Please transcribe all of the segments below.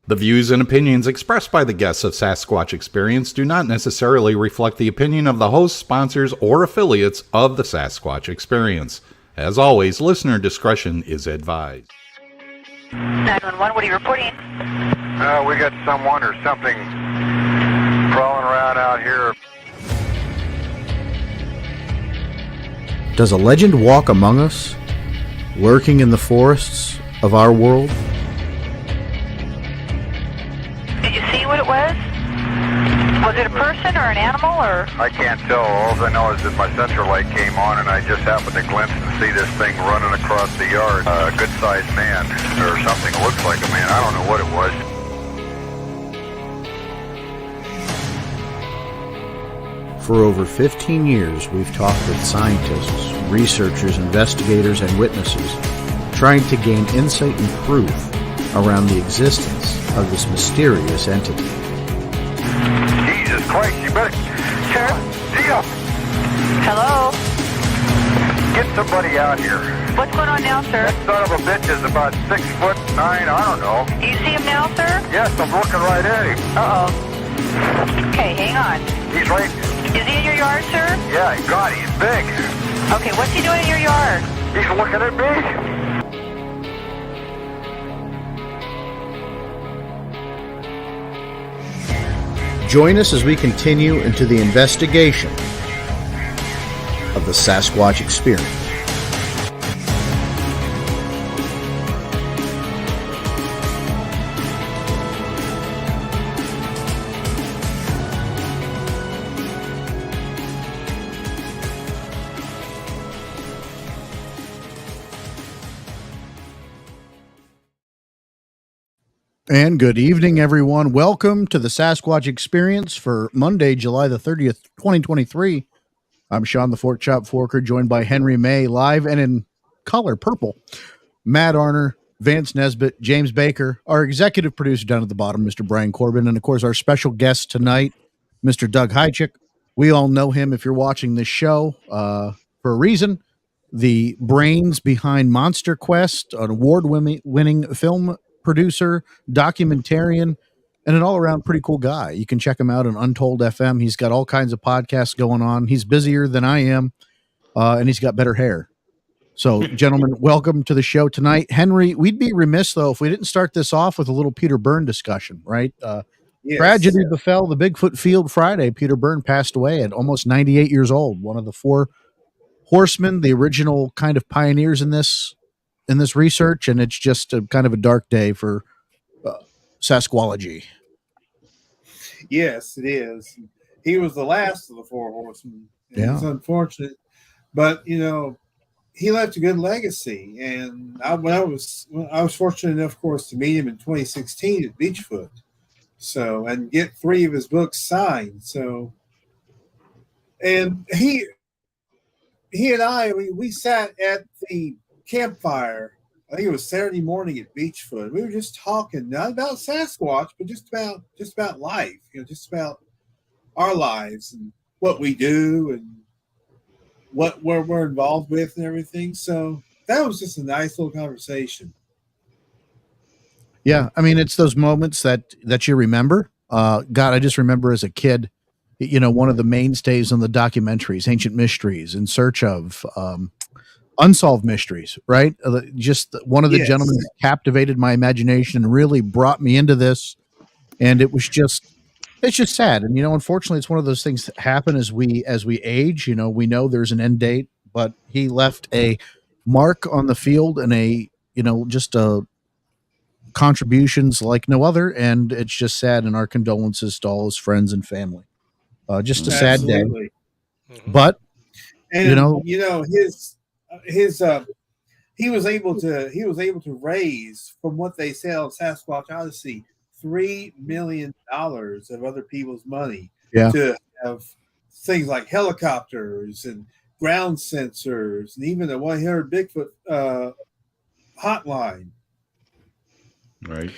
The views and opinions expressed by the guests of Sasquatch Experience do not necessarily reflect the opinion of the hosts, sponsors, or affiliates of the Sasquatch Experience. As always, listener discretion is advised. 911, what are you reporting? We got someone or something crawling around out here. Does a legend walk among us, lurking in the forests of our world? Did you see what it was? Was it a person or an animal or? I can't tell. All I know is that my sensor light came on and I just happened to glimpse and see this thing running across the yard. A good-sized man or something. It looks like a man. I don't know what it was. For over 15 years, we've talked with scientists, researchers, investigators, and witnesses, trying to gain insight and proof around the existence of this mysterious entity. Jesus Christ, you better... Sir? Tia! Hello? Get somebody out here. What's going on now, sir? That son of a bitch is about 6'9", I don't know. Do you see him now, sir? Yes, I'm looking right at him. Uh-oh. Okay, hang on. He's right... Is he in your yard, sir? Yeah, God, he's big. Okay, what's he doing in your yard? He's looking at me. Join us as we continue into the investigation of the Sasquatch Experience. And good evening, everyone. Welcome to the Sasquatch Experience for Monday, July the 30th, 2023. I'm Sean the Fork Chop Forker, joined by Henry May, live and in color, purple. Matt Arner, Vance Nesbitt, James Baker, our executive producer down at the bottom, Mr. Brian Corbin, and of course our special guest tonight, Mr. Doug Haijeck. We all know him if you're watching this show for a reason. The brains behind MonsterQuest, an award-winning film producer, documentarian, and an all-around pretty cool guy. You can check him out on Untold FM. He's got all kinds of podcasts going on. He's busier than I am, and he's got better hair. So, gentlemen, welcome to the show tonight. Henry, we'd be remiss, though, if we didn't start this off with a little Peter Byrne discussion, right? Yes. Tragedy befell the Bigfoot field Friday. Peter Byrne passed away at almost 98 years old, one of the four horsemen, the original kind of pioneers in this research, and it's just a kind of a dark day for Sasquatchology. Yes, it is. He was the last of the four horsemen. Yeah. It's unfortunate, but you know, he left a good legacy. And I was fortunate enough, of course, to meet him in 2016 at Bigfoot. So, and get 3 of his books signed. So, and he and I, we sat at the campfire. I think it was Saturday morning at Bigfoot. We were just talking not about Sasquatch, but just about life, you know, just about our lives and what we do and what we're involved with and everything. So that was just a nice little conversation. Yeah, I mean, it's those moments that you remember. God, I just remember as a kid, you know, one of the mainstays on the documentaries, Ancient Mysteries, In Search of Unsolved Mysteries, right? Just one of the gentlemen that captivated my imagination and really brought me into this. And it's just sad. And, you know, unfortunately, it's one of those things that happen as we age. You know, we know there's an end date, but he left a mark on the field and just contributions like no other. And it's just sad. And our condolences to all his friends and family. Just a sad day. But, and you know, he was able to raise, from what they sell Sasquatch Odyssey, $3 million of other people's money to have things like helicopters and ground sensors and even a 100 Bigfoot hotline. Right.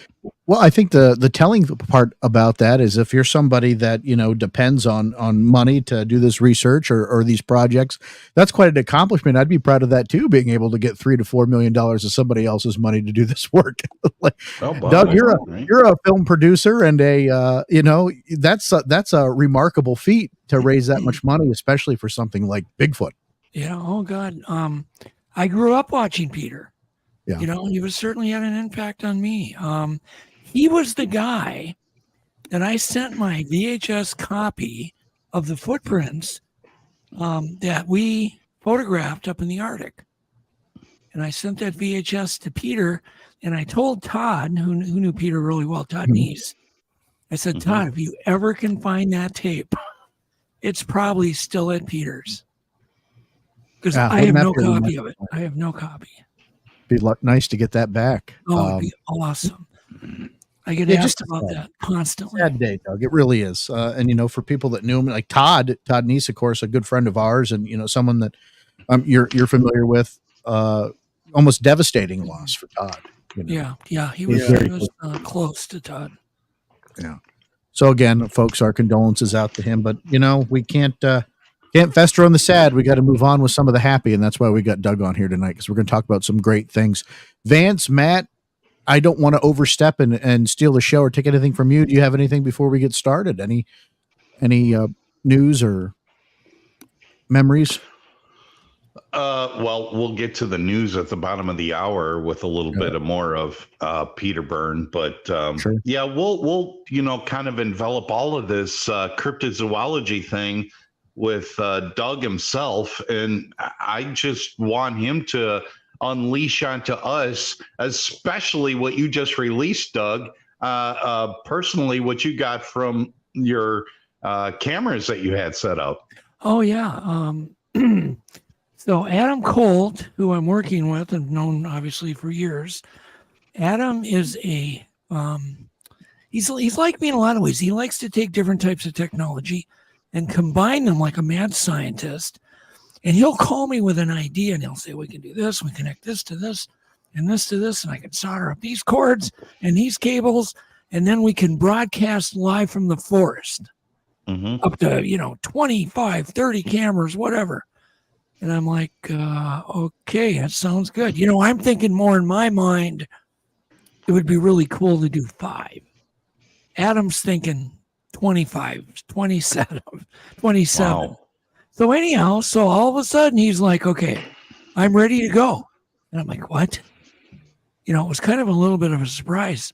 Well, I think the telling part about that is if you're somebody that, depends on money to do this research or these projects, that's quite an accomplishment. I'd be proud of that too, being able to get $3 to $4 million of somebody else's money to do this work. Doug, you're a film producer and that's a remarkable feat to raise that much money, especially for something like Bigfoot. Yeah. Oh God. I grew up watching Peter. Yeah. He was certainly had an impact on me. He was the guy that I sent my VHS copy of the footprints that we photographed up in the Arctic. And I sent that VHS to Peter, and I told Todd, who knew Peter really well, Todd Neese, I said, Todd, if you ever can find that tape, it's probably still at Peter's. Because I have no copy of it. I have no copy. Be nice to get that back. Oh, it'd be awesome. I get asked about that constantly. Sad day, Doug. It really is. And for people that knew him, like Todd Neese, of course, a good friend of ours, and someone that you're familiar with. Almost devastating loss for Todd. Yeah, he was close to Todd. Yeah. So again, folks, our condolences out to him. But we can't fester on the sad. We got to move on with some of the happy, and that's why we got Doug on here tonight, because we're going to talk about some great things. Vance, Matt, I don't want to overstep and steal the show or take anything from you. Do you have anything before we get started? Any news or memories? Well, we'll get to the news at the bottom of the hour with a little bit of more of Peter Byrne, but sure. Yeah, we'll kind of envelop all of this cryptozoology thing with Doug himself, and I just want him to unleash onto us, especially what you just released, Doug. Personally, what you got from your cameras that you had set up. Oh yeah. So Adam Colt, who I'm working with and known obviously for years, Adam is he's like me in a lot of ways. He likes to take different types of technology and combine them like a mad scientist. And he'll call me with an idea and he'll say, we can do this, we connect this to this and this to this, and I can solder up these cords and these cables, and then we can broadcast live from the forest up to, 25, 30 cameras, whatever. And I'm like, okay, that sounds good. I'm thinking more in my mind, it would be really cool to do 5. Adam's thinking 25, 27. Wow. So anyhow, all of a sudden he's like, okay, I'm ready to go. And I'm like, what? It was kind of a little bit of a surprise.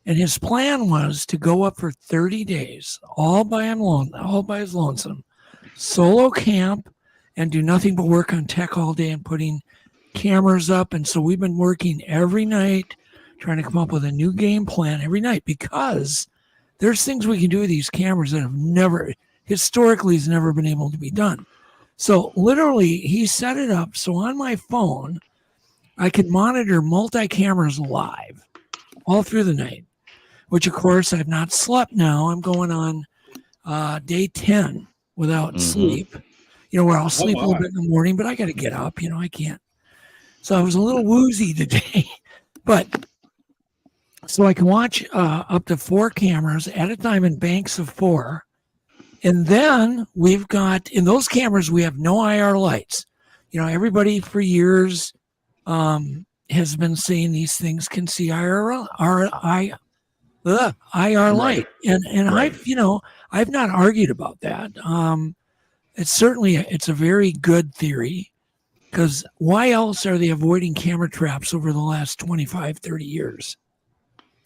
And his plan was to go up for 30 days, all by his lonesome, solo camp, and do nothing but work on tech all day and putting cameras up. And so we've been working every night, trying to come up with a new game plan every night, because there's things we can do with these cameras that have historically has never been able to be done. So literally he set it up so on my phone, I could monitor multi-cameras live all through the night, which of course I've not slept now. I'm going on day 10 without sleep. Where I'll sleep a little bit in the morning, but I got to get up. I can't. So I was a little woozy today, but so I can watch up to 4 cameras at a time in banks of 4. And then we've got, in those cameras, we have no IR lights. Everybody for years has been saying these things can see IR light. And I've not argued about that. It's a very good theory, because why else are they avoiding camera traps over the last 25, 30 years?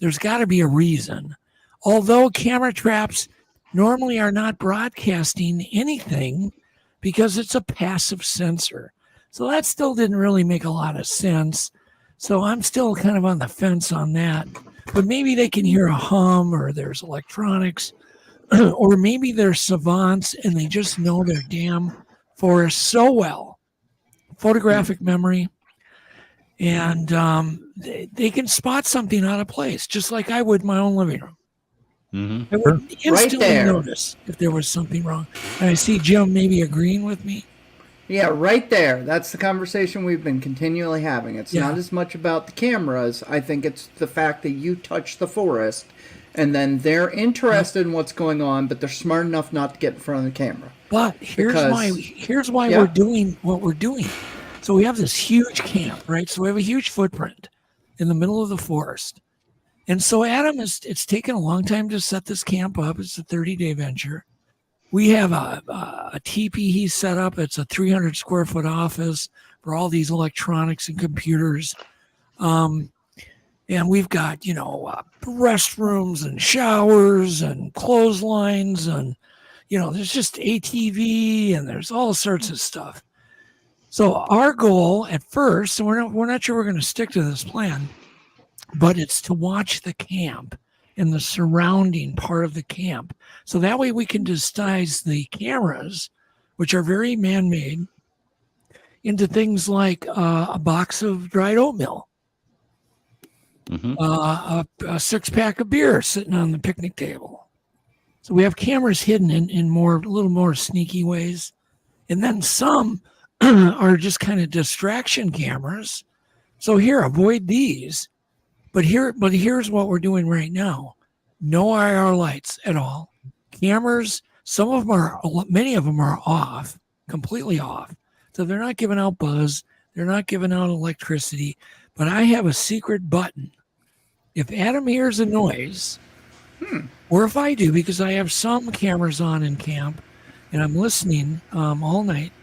There's got to be a reason. Although camera traps normally are not broadcasting anything because it's a passive sensor. So that still didn't really make a lot of sense. So I'm still kind of on the fence on that. But maybe they can hear a hum, or there's electronics. Or maybe they're savants and they just know their damn forest so well. Photographic memory. And they can spot something out of place, just like I would in my own living room. I would instantly notice if there was something wrong. And I see Jim maybe agreeing with me. Yeah, right there. That's the conversation we've been continually having. It's Yeah. not as much about the cameras. I think it's the fact that you touch the forest, and then they're interested in what's going on, but they're smart enough not to get in front of the camera. But here's why Yeah. we're doing what we're doing. So we have this huge camp, right? So we have a huge footprint in the middle of the forest. And so Adam, it's taken a long time to set this camp up. It's a 30-day venture. We have a teepee he set up. It's a 300 square foot office for all these electronics and computers. And we've got, restrooms and showers and clotheslines and, there's just ATV and there's all sorts of stuff. So our goal at first, and we're not sure we're going to stick to this plan, but it's to watch the camp and the surrounding part of the camp. So that way we can disguise the cameras, which are very man-made, into things like a box of dried oatmeal, a six-pack of beer sitting on the picnic table. So we have cameras hidden in a little more sneaky ways. And then some are just kind of distraction cameras. So here, avoid these. But here's what we're doing right now. No IR lights at all. Cameras, many of them are off, completely off. So they're not giving out buzz. They're not giving out electricity. But I have a secret button. If Adam hears a noise, or if I do, because I have some cameras on in camp, and I'm listening all night,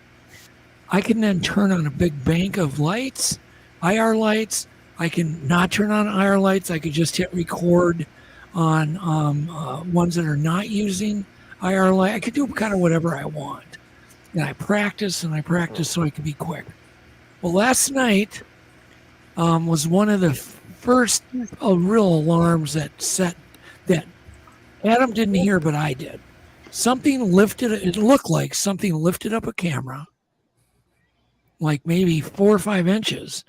I can then turn on a big bank of lights, IR lights. I can not turn on IR lights. I could just hit record on ones that are not using IR light. I could do kind of whatever I want. And I practice so I can be quick. Well, last night was one of the first real alarms that Adam didn't hear, but I did. It looked like something lifted up a camera, like maybe 4 or 5 inches,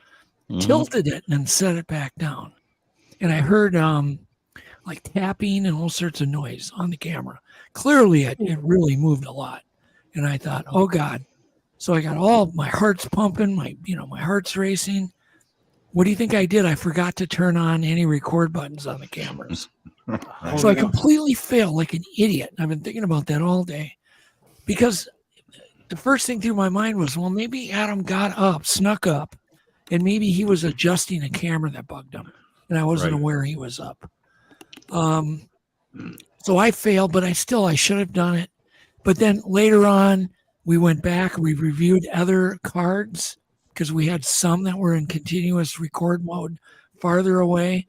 tilted it and set it back down. And I heard like tapping and all sorts of noise on the camera. Clearly it really moved a lot. And I thought, oh God. So I got all my heart's pumping, my heart's racing. What do you think I did? I forgot to turn on any record buttons on the cameras. So I completely failed like an idiot. I've been thinking about that all day because the first thing through my mind was, well, maybe Adam snuck up, and maybe he was adjusting a camera that bugged him, and I wasn't aware he was up. So I failed, but I should have done it. But then later on, we went back, we reviewed other cards because we had some that were in continuous record mode farther away.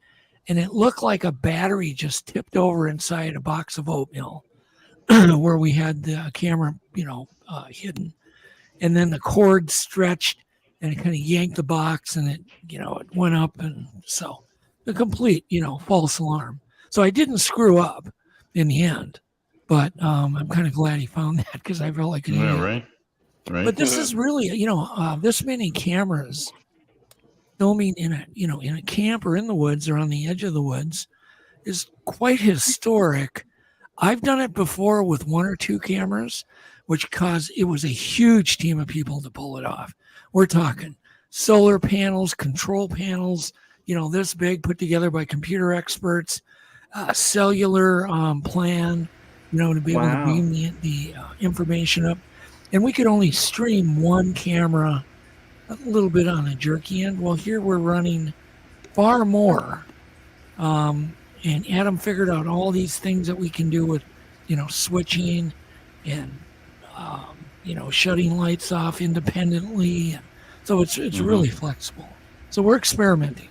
And it looked like a battery just tipped over inside a box of oatmeal where we had the camera, hidden. And then the cord stretched and it kind of yanked the box and it went up. And so the complete, false alarm. So I didn't screw up in the end, but I'm kind of glad he found that because I felt like an idiot. Right. But this is really, this many cameras filming in a camp or in the woods or on the edge of the woods is quite historic. I've done it before with 1 or 2 cameras, it was a huge team of people to pull it off. We're talking solar panels, control panels, this big, put together by computer experts, cellular plan, to be able to beam the information up. And we could only stream 1 camera a little bit on a jerky end. Well, here we're running far more. And Adam figured out all these things that we can do with, switching and, shutting lights off independently. So it's really flexible. So we're experimenting.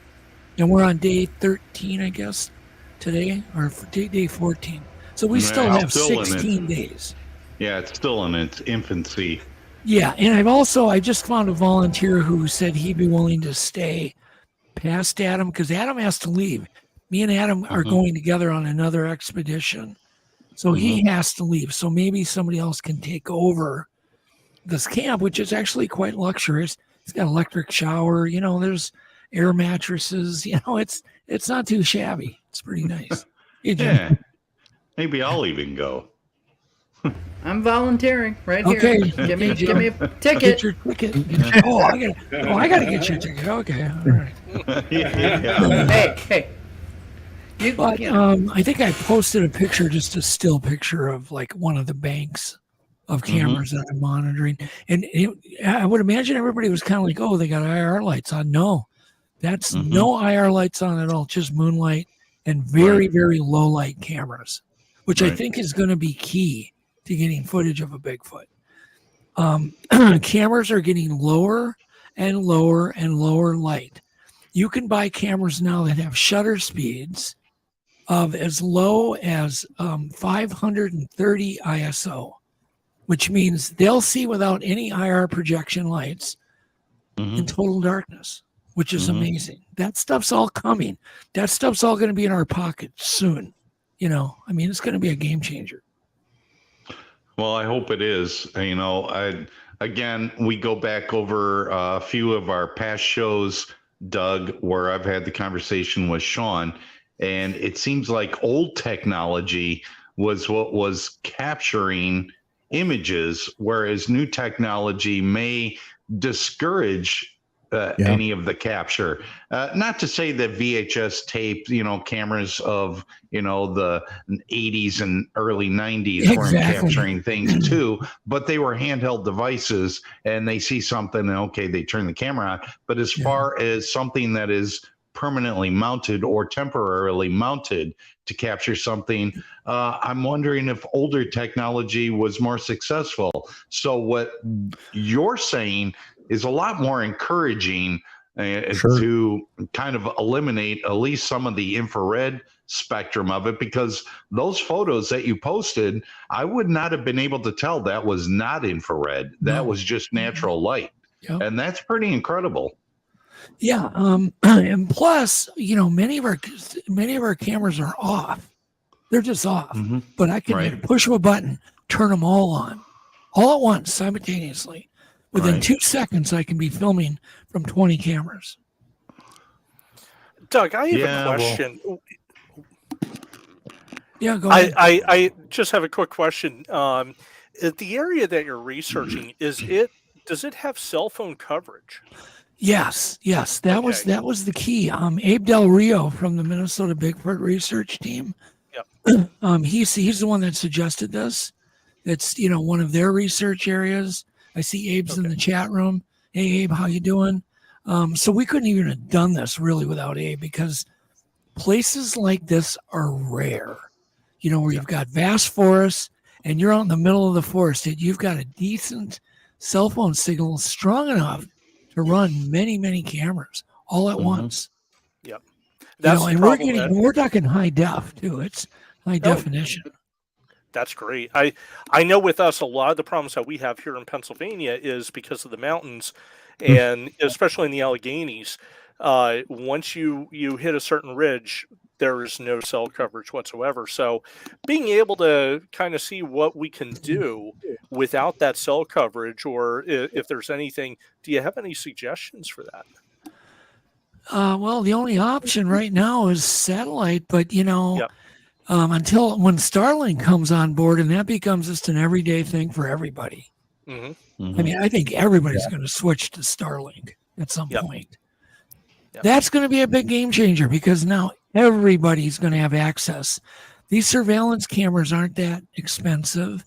And we're on day 13, I guess, today, or day 14. So we still have 16 days. Yeah, it's still in its infancy. Yeah, and I just found a volunteer who said he'd be willing to stay past Adam because Adam has to leave. Me and Adam are going together on another expedition. So he has to leave. So maybe somebody else can take over this camp, which is actually quite luxurious. It's got electric shower, there's air mattresses, it's not too shabby. It's pretty nice. Yeah. Maybe I'll even go. I'm volunteering right Okay. here. Give me a Get ticket. your ticket. I gotta get your ticket. Okay. All right. Hey. But I think I posted a picture, just a still picture of like one of the banks of cameras that I'm monitoring. And I would imagine everybody was kind of like, oh, they got IR lights on. No, that's no IR lights on at all, just moonlight and very, very low light cameras, which I think is going to be key to getting footage of a Bigfoot. Cameras are getting lower and lower and lower light. You can buy cameras now that have shutter speeds of as low as 530 ISO, which means they'll see without any IR projection lights in total darkness, which is amazing. That stuff's all coming. That stuff's all going to be in our pockets soon. You know, I mean, it's going to be a game changer. Well, I hope it is. You know, again, we go back over a few of our past shows, Doug, where I've had the conversation with Sean, and it seems like old technology was what was capturing images, whereas new technology may discourage any of the capture. Not to say that VHS tape, you know, cameras of, you know, the 80s and early 90s weren't capturing things too, but they were handheld devices and they see something and okay, they turn the camera on. But as far as something that is permanently mounted or temporarily mounted to capture something, I'm wondering if older technology was more successful. So what you're saying is a lot more encouraging to kind of eliminate at least some of the infrared spectrum of it, because those photos that you posted, I would not have been able to tell that was not infrared. That was just natural light. And that's pretty incredible. Yeah. And plus, you know, many of our cameras are off. They're just off. But I can push a button, turn them all on, all at once, simultaneously. Within 2 seconds, I can be filming from 20 cameras. Doug, I have a question. Go ahead. I just have a quick question. The area that you're researching, does it have cell phone coverage? Yes. That was the key. Abe Del Rio from the Minnesota Bigfoot Research Team. He's the one that suggested this. It's, you know, one of their research areas. I see Abe's in the chat room. Hey, Abe, how you doing? So we couldn't even have done this really without Abe, because places like this are rare. You know, where you've got vast forests and you're out in the middle of the forest and you've got a decent cell phone signal strong enough to run many, many cameras all at once. That's and we're talking high def too. It's high definition. That's great. I know with us, a lot of the problems that we have here in Pennsylvania is because of the mountains, and especially in the Alleghenies. Once you hit a certain ridge, there is no cell coverage whatsoever. So being able to kind of see what we can do without that cell coverage, or if there's anything, do you have any suggestions for that? Well, the only option right now is satellite, but you know, until when Starlink comes on board and that becomes just an everyday thing for everybody. I mean, I think everybody's going to switch to Starlink at some point. That's going to be a big game changer, because now everybody's going to have access. These surveillance cameras aren't that expensive.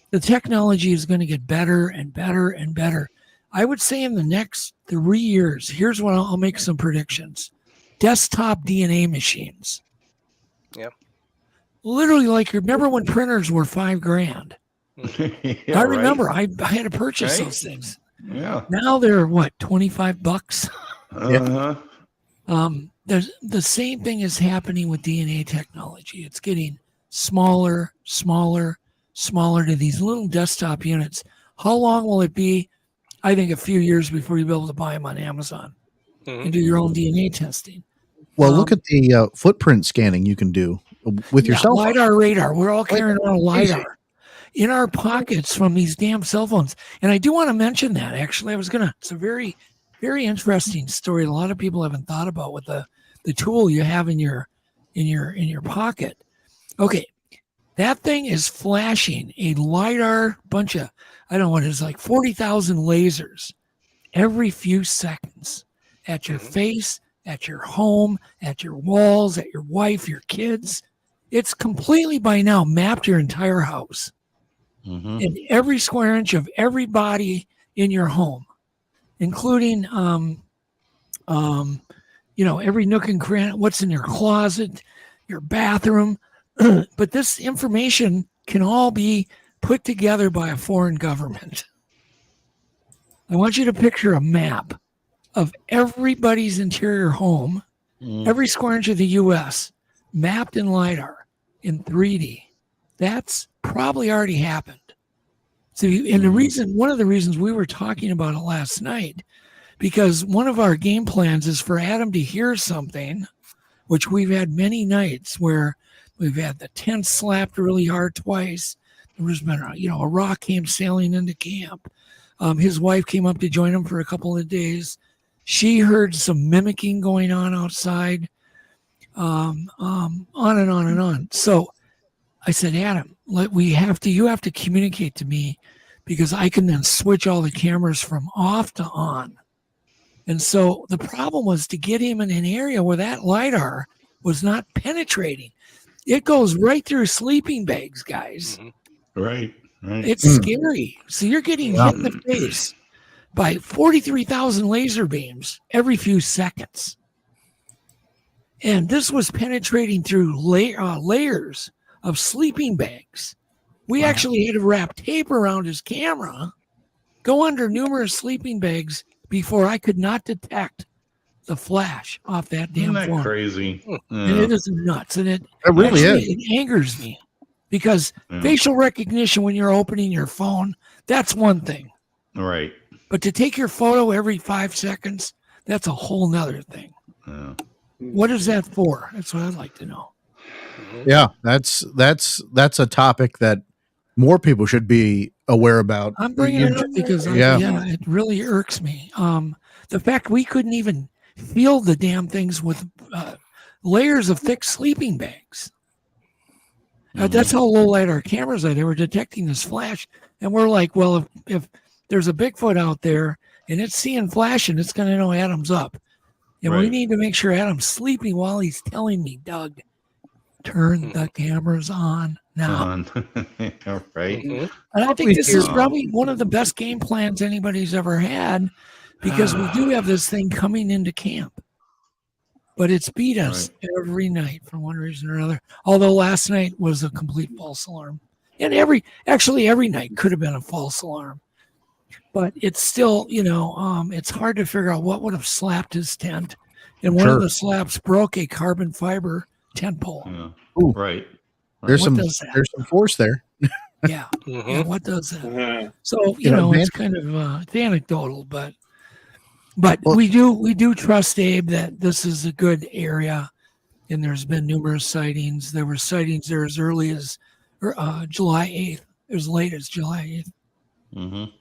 The technology is going to get better and better and better. I would say in the next 3 years, here's what I'll make some predictions. Desktop DNA machines. Literally, like, remember when printers were $5,000? I remember I had to purchase those things. Now they're what, $25? There's the same thing is happening with DNA technology. It's getting smaller to these little desktop units. How long will it be? I think a few years before you'll be able to buy them on Amazon and do your own DNA testing. Well, look at the footprint scanning you can do with your cell phone. LiDAR, radar. We're all carrying around a LiDAR in our pockets from these damn cell phones. And I do want to mention that, actually. It's a very, very interesting story. A lot of people haven't thought about with the tool you have in your pocket. Okay. That thing is flashing a LiDAR bunch of, I don't know what it is, like 40,000 lasers every few seconds at your face, at your home, at your walls, at your wife, your kids. It's completely by now mapped your entire house and every square inch of every body in your home, including, every nook and cranny, what's in your closet, your bathroom. But this information can all be put together by a foreign government. I want you to picture a map of everybody's interior home, every square inch of the U.S., mapped in LiDAR in 3D. That's probably already happened. So, and one of the reasons we were talking about it last night, because one of our game plans is for Adam to hear something, which we've had many nights where we've had the tent slapped really hard twice. There's been a rock came sailing into camp. His wife came up to join him for a couple of days. She heard some mimicking going on outside, on and on and on. So I said, Adam, you have to communicate to me, because I can then switch all the cameras from off to on. And so the problem was to get him in an area where that LiDAR was not penetrating. It goes right through sleeping bags, guys. Right. It's scary. So you're getting hit in the face by 43,000 laser beams every few seconds. And this was penetrating through layers of sleeping bags. We actually had to wrap tape around his camera, go under numerous sleeping bags before I could not detect the flash off that damn Isn't that phone. crazy? And it is nuts. And it really is. It angers me, because facial recognition when you're opening your phone, that's one thing. Right. But to take your photo every 5 seconds, that's a whole nother thing. Yeah. What is that for? That's what I'd like to know. Yeah, that's a topic that more people should be aware about. I'm bringing it up because it really irks me. The fact we couldn't even feel the damn things with layers of thick sleeping bags. That's how low light our cameras are. They were detecting this flash, and we're like, well, if there's a Bigfoot out there and it's seeing flashing, it's going to know Adam's up. And we need to make sure Adam's sleeping while he's telling me, Doug, turn the cameras on now. Right. And I think this is probably one of the best game plans anybody's ever had, because we do have this thing coming into camp. But it's beat us every night for one reason or another. Although last night was a complete false alarm. And every night could have been a false alarm. But it's still, it's hard to figure out what would have slapped his tent. And one of the slaps broke a carbon fiber tent pole. Ooh. Right. There's some force there. Yeah. Yeah. What does that? So, it's kind of it's anecdotal, but we do trust Abe that this is a good area, and there's been numerous sightings. There were sightings there as early as July 8th, as late as July 8th.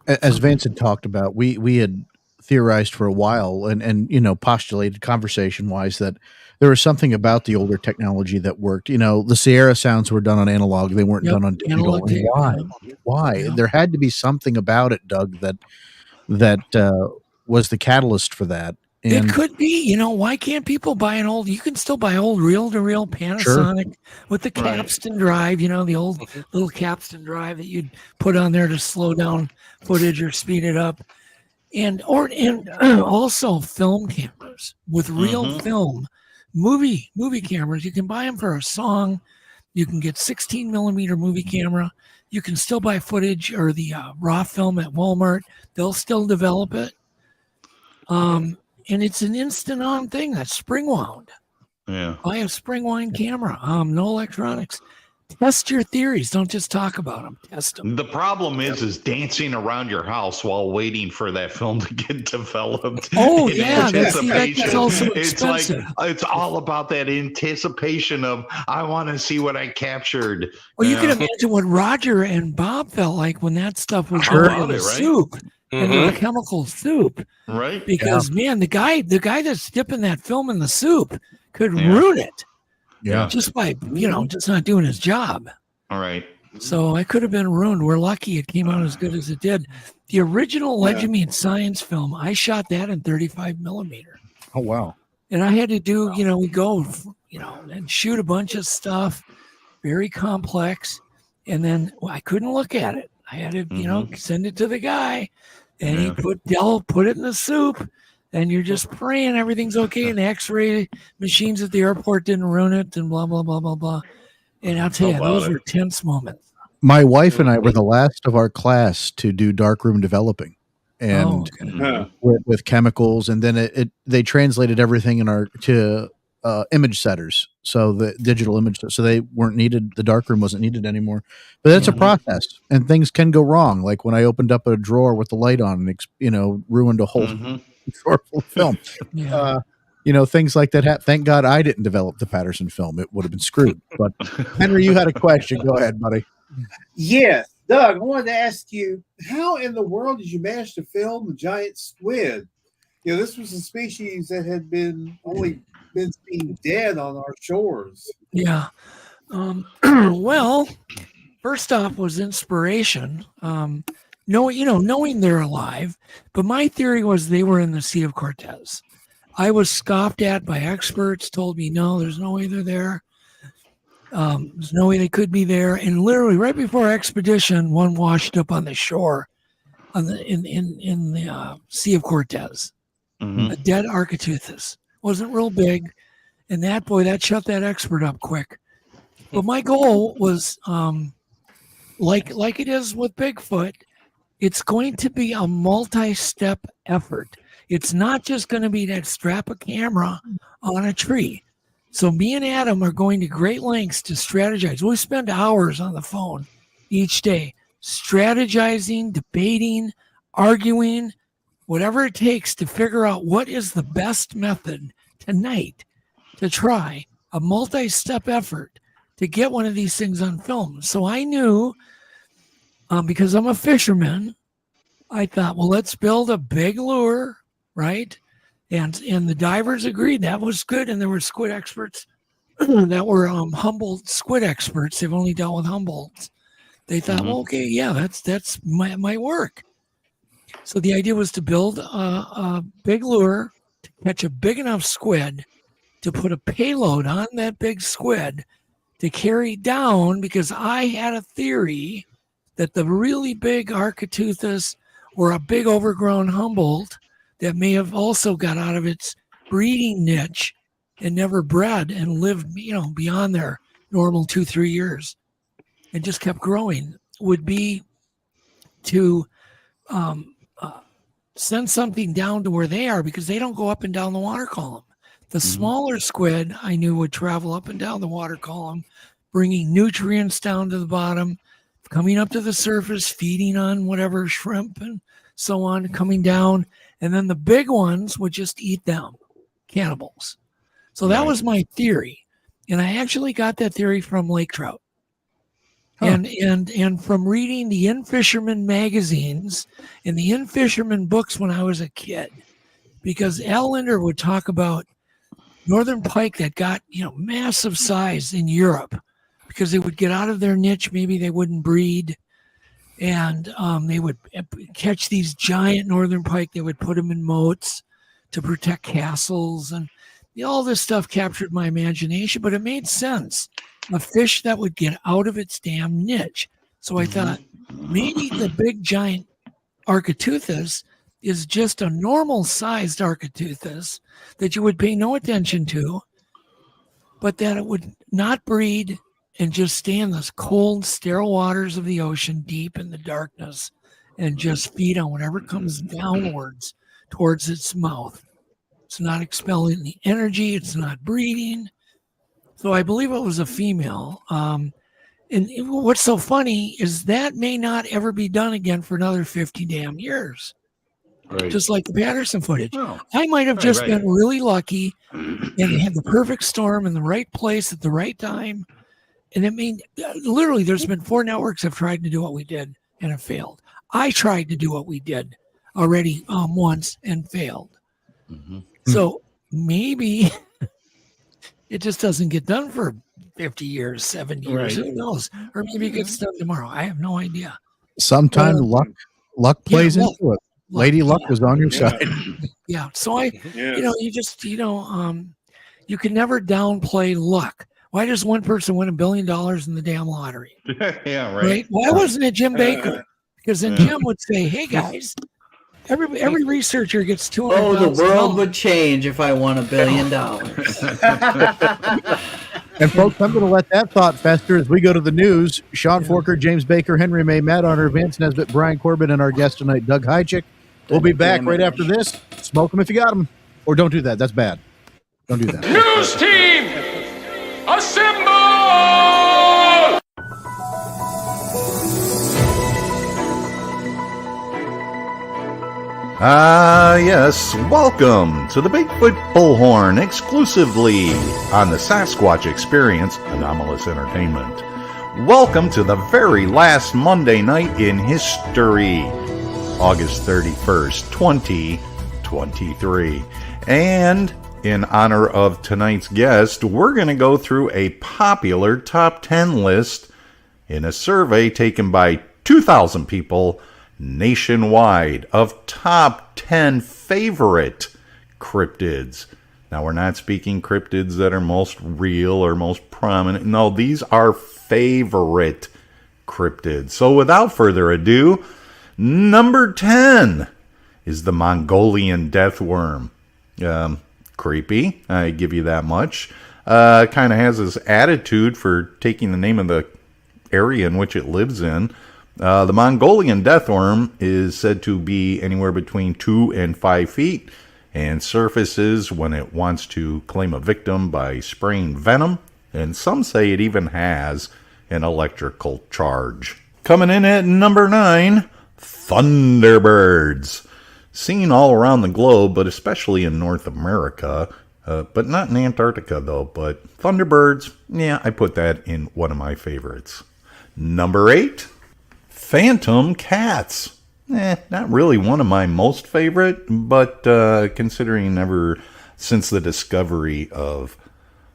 As Vance had talked about, we had theorized for a while and postulated conversation wise that there was something about the older technology that worked. The Sierra sounds were done on analog; they weren't done on digital. Why? Yeah. There had to be something about it, Doug, that was the catalyst for that. And it could be. Why can't people buy an old? You can still buy old reel-to-reel Panasonic with the capstan drive. The old little capstan drive that you'd put on there to slow down footage or speed it up, and also film cameras with real film. Movie cameras. You can buy them for a song. You can get 16 millimeter movie camera. You can still buy footage or the raw film at Walmart. They'll still develop it. And it's an instant on thing that's spring wound. Yeah. Buy a spring wound camera. No electronics. Test your theories. Don't just talk about them. Test them. The problem is dancing around your house while waiting for that film to get developed. Oh, yeah. That's also expensive. It's all about that anticipation of, I want to see what I captured. Well, you can imagine what Roger and Bob felt like when that stuff was in the soup. And the chemical soup. Right. Because, man, the guy that's dipping that film in the soup could ruin it. Yeah. just by, just not doing his job. All right. So I could have been ruined. We're lucky it came out as good as it did. The original Legend Meet Science film, I shot that in 35 millimeter. Oh, wow. And I had to do, we go, and shoot a bunch of stuff, very complex. And then I couldn't look at it. I had to, send it to the guy, and he put it in the soup, and you're just praying everything's okay. And the X-ray machines at the airport didn't ruin it, and blah, blah, blah, blah, blah. And I'll tell you, those were tense moments. My wife and I were the last of our class to do darkroom developing, and with chemicals, and then they translated everything to image setters, so the digital image, so they weren't needed. The darkroom wasn't needed anymore. But that's a process, and things can go wrong. Like when I opened up a drawer with the light on, and ruined a whole drawer full of film. Things like that. Thank God I didn't develop the Patterson film. It would have been screwed. But Henry, you had a question. Go ahead, buddy. Yes, Doug, I wanted to ask you, how in the world did you manage to film the giant squid? This was a species that had only been seen dead on our shores. Yeah. Well, first off was inspiration. Knowing they're alive, but my theory was they were in the Sea of Cortez. I was scoffed at by experts, told me, no, there's no way they're there. There's no way they could be there. And literally right before our expedition, one washed up on the shore in the Sea of Cortez. A dead Architeuthis. Wasn't real big. And that shut that expert up quick. But my goal was, like it is with Bigfoot, it's going to be a multi-step effort. It's not just going to be that strap a camera on a tree. So me and Adam are going to great lengths to strategize. We spend hours on the phone each day, strategizing, debating, arguing, whatever it takes to figure out what is the best method tonight to try a multi-step effort to get one of these things on film. So I knew, because I'm a fisherman, I thought, well, let's build a big lure, right? And the divers agreed that was good. And there were squid experts that were Humboldt squid experts. They've only dealt with Humboldts. They thought, well, okay, yeah, that's my work. So the idea was to build a big lure to catch a big enough squid to put a payload on that big squid to carry down, because I had a theory that the really big Architeuthis or a big overgrown Humboldt that may have also got out of its breeding niche and never bred and lived, beyond their normal 2-3 years and just kept growing would be to send something down to where they are, because they don't go up and down the water column. The smaller squid I knew would travel up and down the water column, bringing nutrients down to the bottom, coming up to the surface, feeding on whatever shrimp and so on, coming down. And then the big ones would just eat them, cannibals. So that was my theory. And I actually got that theory from lake trout. And from reading the In-Fisherman magazines and the In-Fisherman books when I was a kid, because Al Linder would talk about northern pike that got, massive size in Europe because they would get out of their niche. Maybe they wouldn't breed. And they would catch these giant northern pike. They would put them in moats to protect castles. And all this stuff captured my imagination, but it made sense. A fish that would get out of its damn niche. So I thought maybe the big giant Architeuthis is just a normal sized Architeuthis that you would pay no attention to, but that it would not breed and just stay in the cold, sterile waters of the ocean, deep in the darkness, and just feed on whatever comes downwards towards its mouth. It's not expelling the energy. It's not breeding. So I believe it was a female. And what's so funny is that may not ever be done again for another 50 damn years. Right. Just like the Patterson footage. Oh. I might have just been really lucky and had the perfect storm in the right place at the right time. And literally, there's been 4 networks have tried to do what we did and have failed. I tried to do what we did already once and failed. So maybe it just doesn't get done for 50 years, 70 years. Right. Who knows? Or maybe it gets done tomorrow. I have no idea. Sometimes luck plays yeah, into it. Lady Luck was on your Yeah. side. Yeah. So Yes. you can never downplay luck. Why does one person win $1 billion in the damn lottery? Yeah, Right? Why wasn't it Jim Baker? Because then Jim would say, "Hey guys, every researcher gets $200,000." Oh, the world would change if I won $1 billion. And folks, I'm going to let that thought fester as we go to the news. Sean Forker, James Baker, Henry May, Matt Honor, Vance Nesbitt, Brian Corbin, and our guest tonight, Doug Haijeck. We'll be back right after this. Smoke them if you got them. Or don't do that. That's bad. Don't do that. News team, assemble! Yes, welcome to the Bigfoot Bullhorn exclusively on the Sasquatch Experience Anomalous Entertainment. Welcome to the very last Monday night in history, August 31st, 2023. And in honor of tonight's guest, we're going to go through a popular top 10 list in a survey taken by 2,000 people nationwide of top 10 favorite cryptids. Now, we're not speaking cryptids that are most real or most prominent. No, these are favorite cryptids. So without further ado, number 10 is the Mongolian death worm. Creepy, I give you that much. Kind of has this attitude for taking the name of the area in which it lives in. The Mongolian deathworm is said to be anywhere between 2 and 5 feet and surfaces when it wants to claim a victim by spraying venom, and some say it even has an electrical charge. Coming in at number 9, Thunderbirds. Seen all around the globe, but especially in North America, but not in Antarctica though, but Thunderbirds, yeah, I put that in one of my favorites. Number 8, Phantom cats. Not really one of my most favorite, but considering ever since the discovery of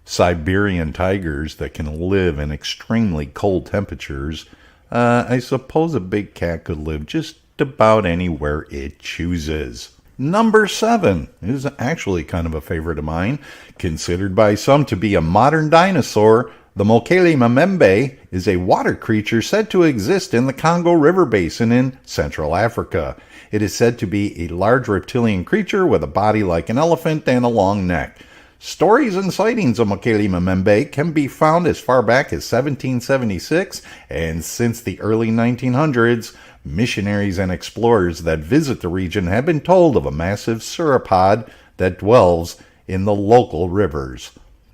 Siberian tigers that can live in extremely cold temperatures, I suppose a big cat could live just about anywhere it chooses. Number 7 is actually kind of a favorite of mine. Considered by some to be a modern dinosaur, the Mokele Mamembe is a water creature said to exist in the Congo River Basin in Central Africa. It is said to be a large reptilian creature with a body like an elephant and a long neck. Stories and sightings of Mokele Mamembe can be found as far back as 1776, and since the early 1900s, missionaries and explorers that visit the region have been told of a massive sauropod that dwells in the local rivers.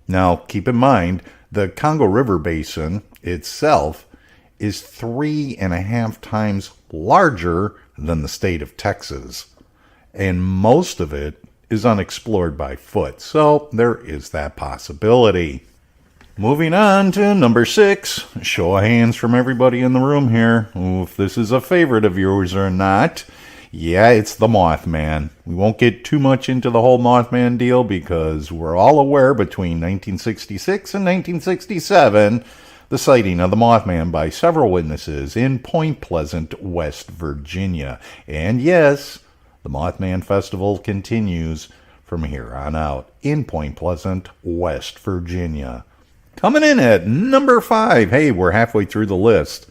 Now, keep in mind, the Congo River Basin itself is 3.5 times larger than the state of Texas, and most of it is unexplored by foot, so there is that possibility. Moving on to number 6. Show of hands from everybody in the room here. If this is a favorite of yours or not. Yeah, it's the Mothman. We won't get too much into the whole Mothman deal because we're all aware between 1966 and 1967, the sighting of the Mothman by several witnesses in Point Pleasant, West Virginia. And yes, the Mothman Festival continues from here on out in Point Pleasant, West Virginia. Coming in at number 5. Hey, we're halfway through the list.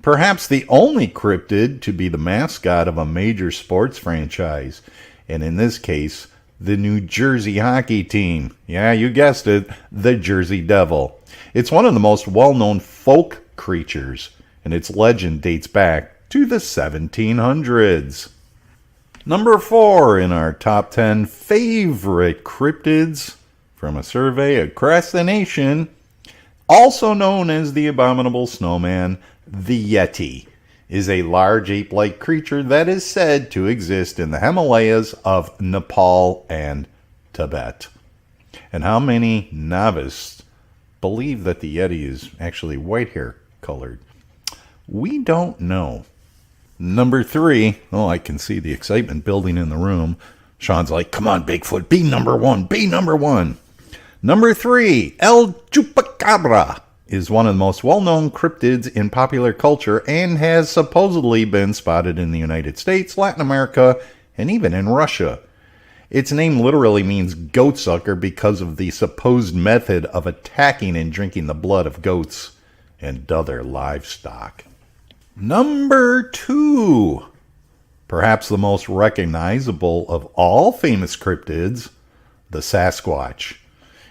Perhaps the only cryptid to be the mascot of a major sports franchise. And in this case, the New Jersey hockey team. Yeah, you guessed it, the Jersey Devil. It's one of the most well-known folk creatures, and its legend dates back to the 1700s. Number 4 in our top 10 favorite cryptids from a survey across the nation, also known as the Abominable Snowman, the Yeti is a large ape-like creature that is said to exist in the Himalayas of Nepal and Tibet. And how many novices believe that the Yeti is actually white hair colored? We don't know. Number 3, I can see the excitement building in the room. Sean's like, come on, Bigfoot, be number 1, be number 1. Number 3, El Chupacabra is one of the most well-known cryptids in popular culture and has supposedly been spotted in the United States, Latin America, and even in Russia. Its name literally means goatsucker because of the supposed method of attacking and drinking the blood of goats and other livestock. Number 2, perhaps the most recognizable of all famous cryptids, the Sasquatch.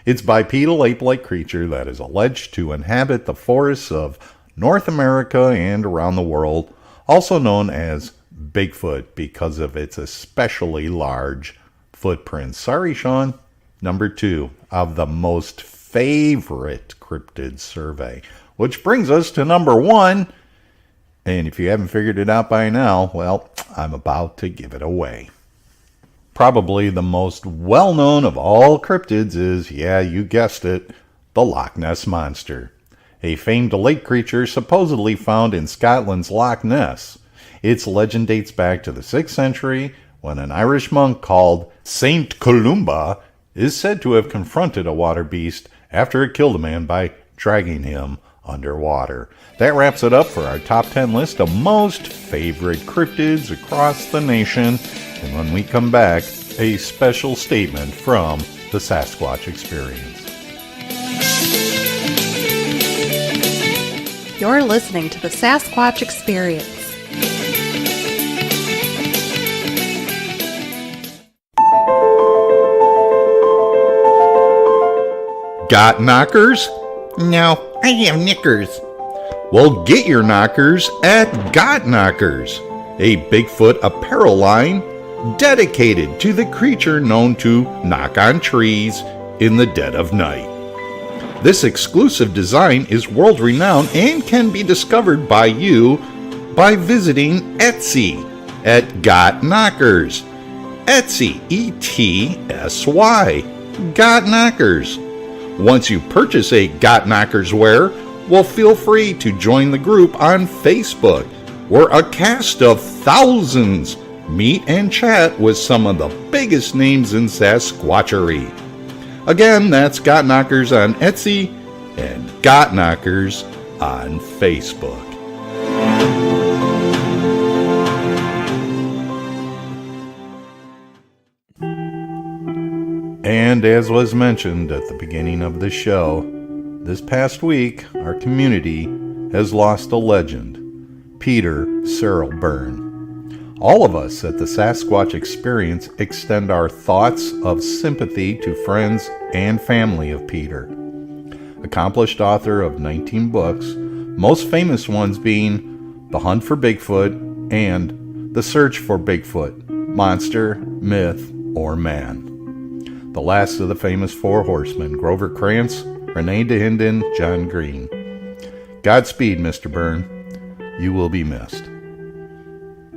It's a bipedal ape-like creature that is alleged to inhabit the forests of North America and around the world, also known as Bigfoot because of its especially large footprints. Sorry, Sean. Number 2 of the most favorite cryptid survey, which brings us to number 1. And if you haven't figured it out by now, well, I'm about to give it away. Probably the most well-known of all cryptids is, yeah, you guessed it, the Loch Ness Monster, a famed lake creature supposedly found in Scotland's Loch Ness. Its legend dates back to the 6th century, when an Irish monk called Saint Columba is said to have confronted a water beast after it killed a man by dragging him underwater. That wraps it up for our top 10 list of most favorite cryptids across the nation. And when we come back, a special statement from the Sasquatch Experience. You're listening to the Sasquatch Experience. Got knockers? No, I have knickers. Well, get your knockers at Got Knockers, a Bigfoot apparel line dedicated to the creature known to knock on trees in the dead of night. This exclusive design is world-renowned and can be discovered by you by visiting Etsy at Got Knockers. Etsy, E-T-S-Y, Got Knockers. Once you purchase a Got Knockers wear, well, feel free to join the group on Facebook, where a cast of thousands meet and chat with some of the biggest names in Sasquatchery. Again, that's Got Knockers on Etsy and Got Knockers on Facebook. And as was mentioned at the beginning of the show, this past week, our community has lost a legend, Peter Cyril Byrne. All of us at the Sasquatch Experience extend our thoughts of sympathy to friends and family of Peter. Accomplished author of 19 books, most famous ones being The Hunt for Bigfoot and The Search for Bigfoot, Monster, Myth, or Man. The last of the famous four horsemen, Grover Krantz, Renee DeHinden, John Green. Godspeed, Mr. Byrne. You will be missed.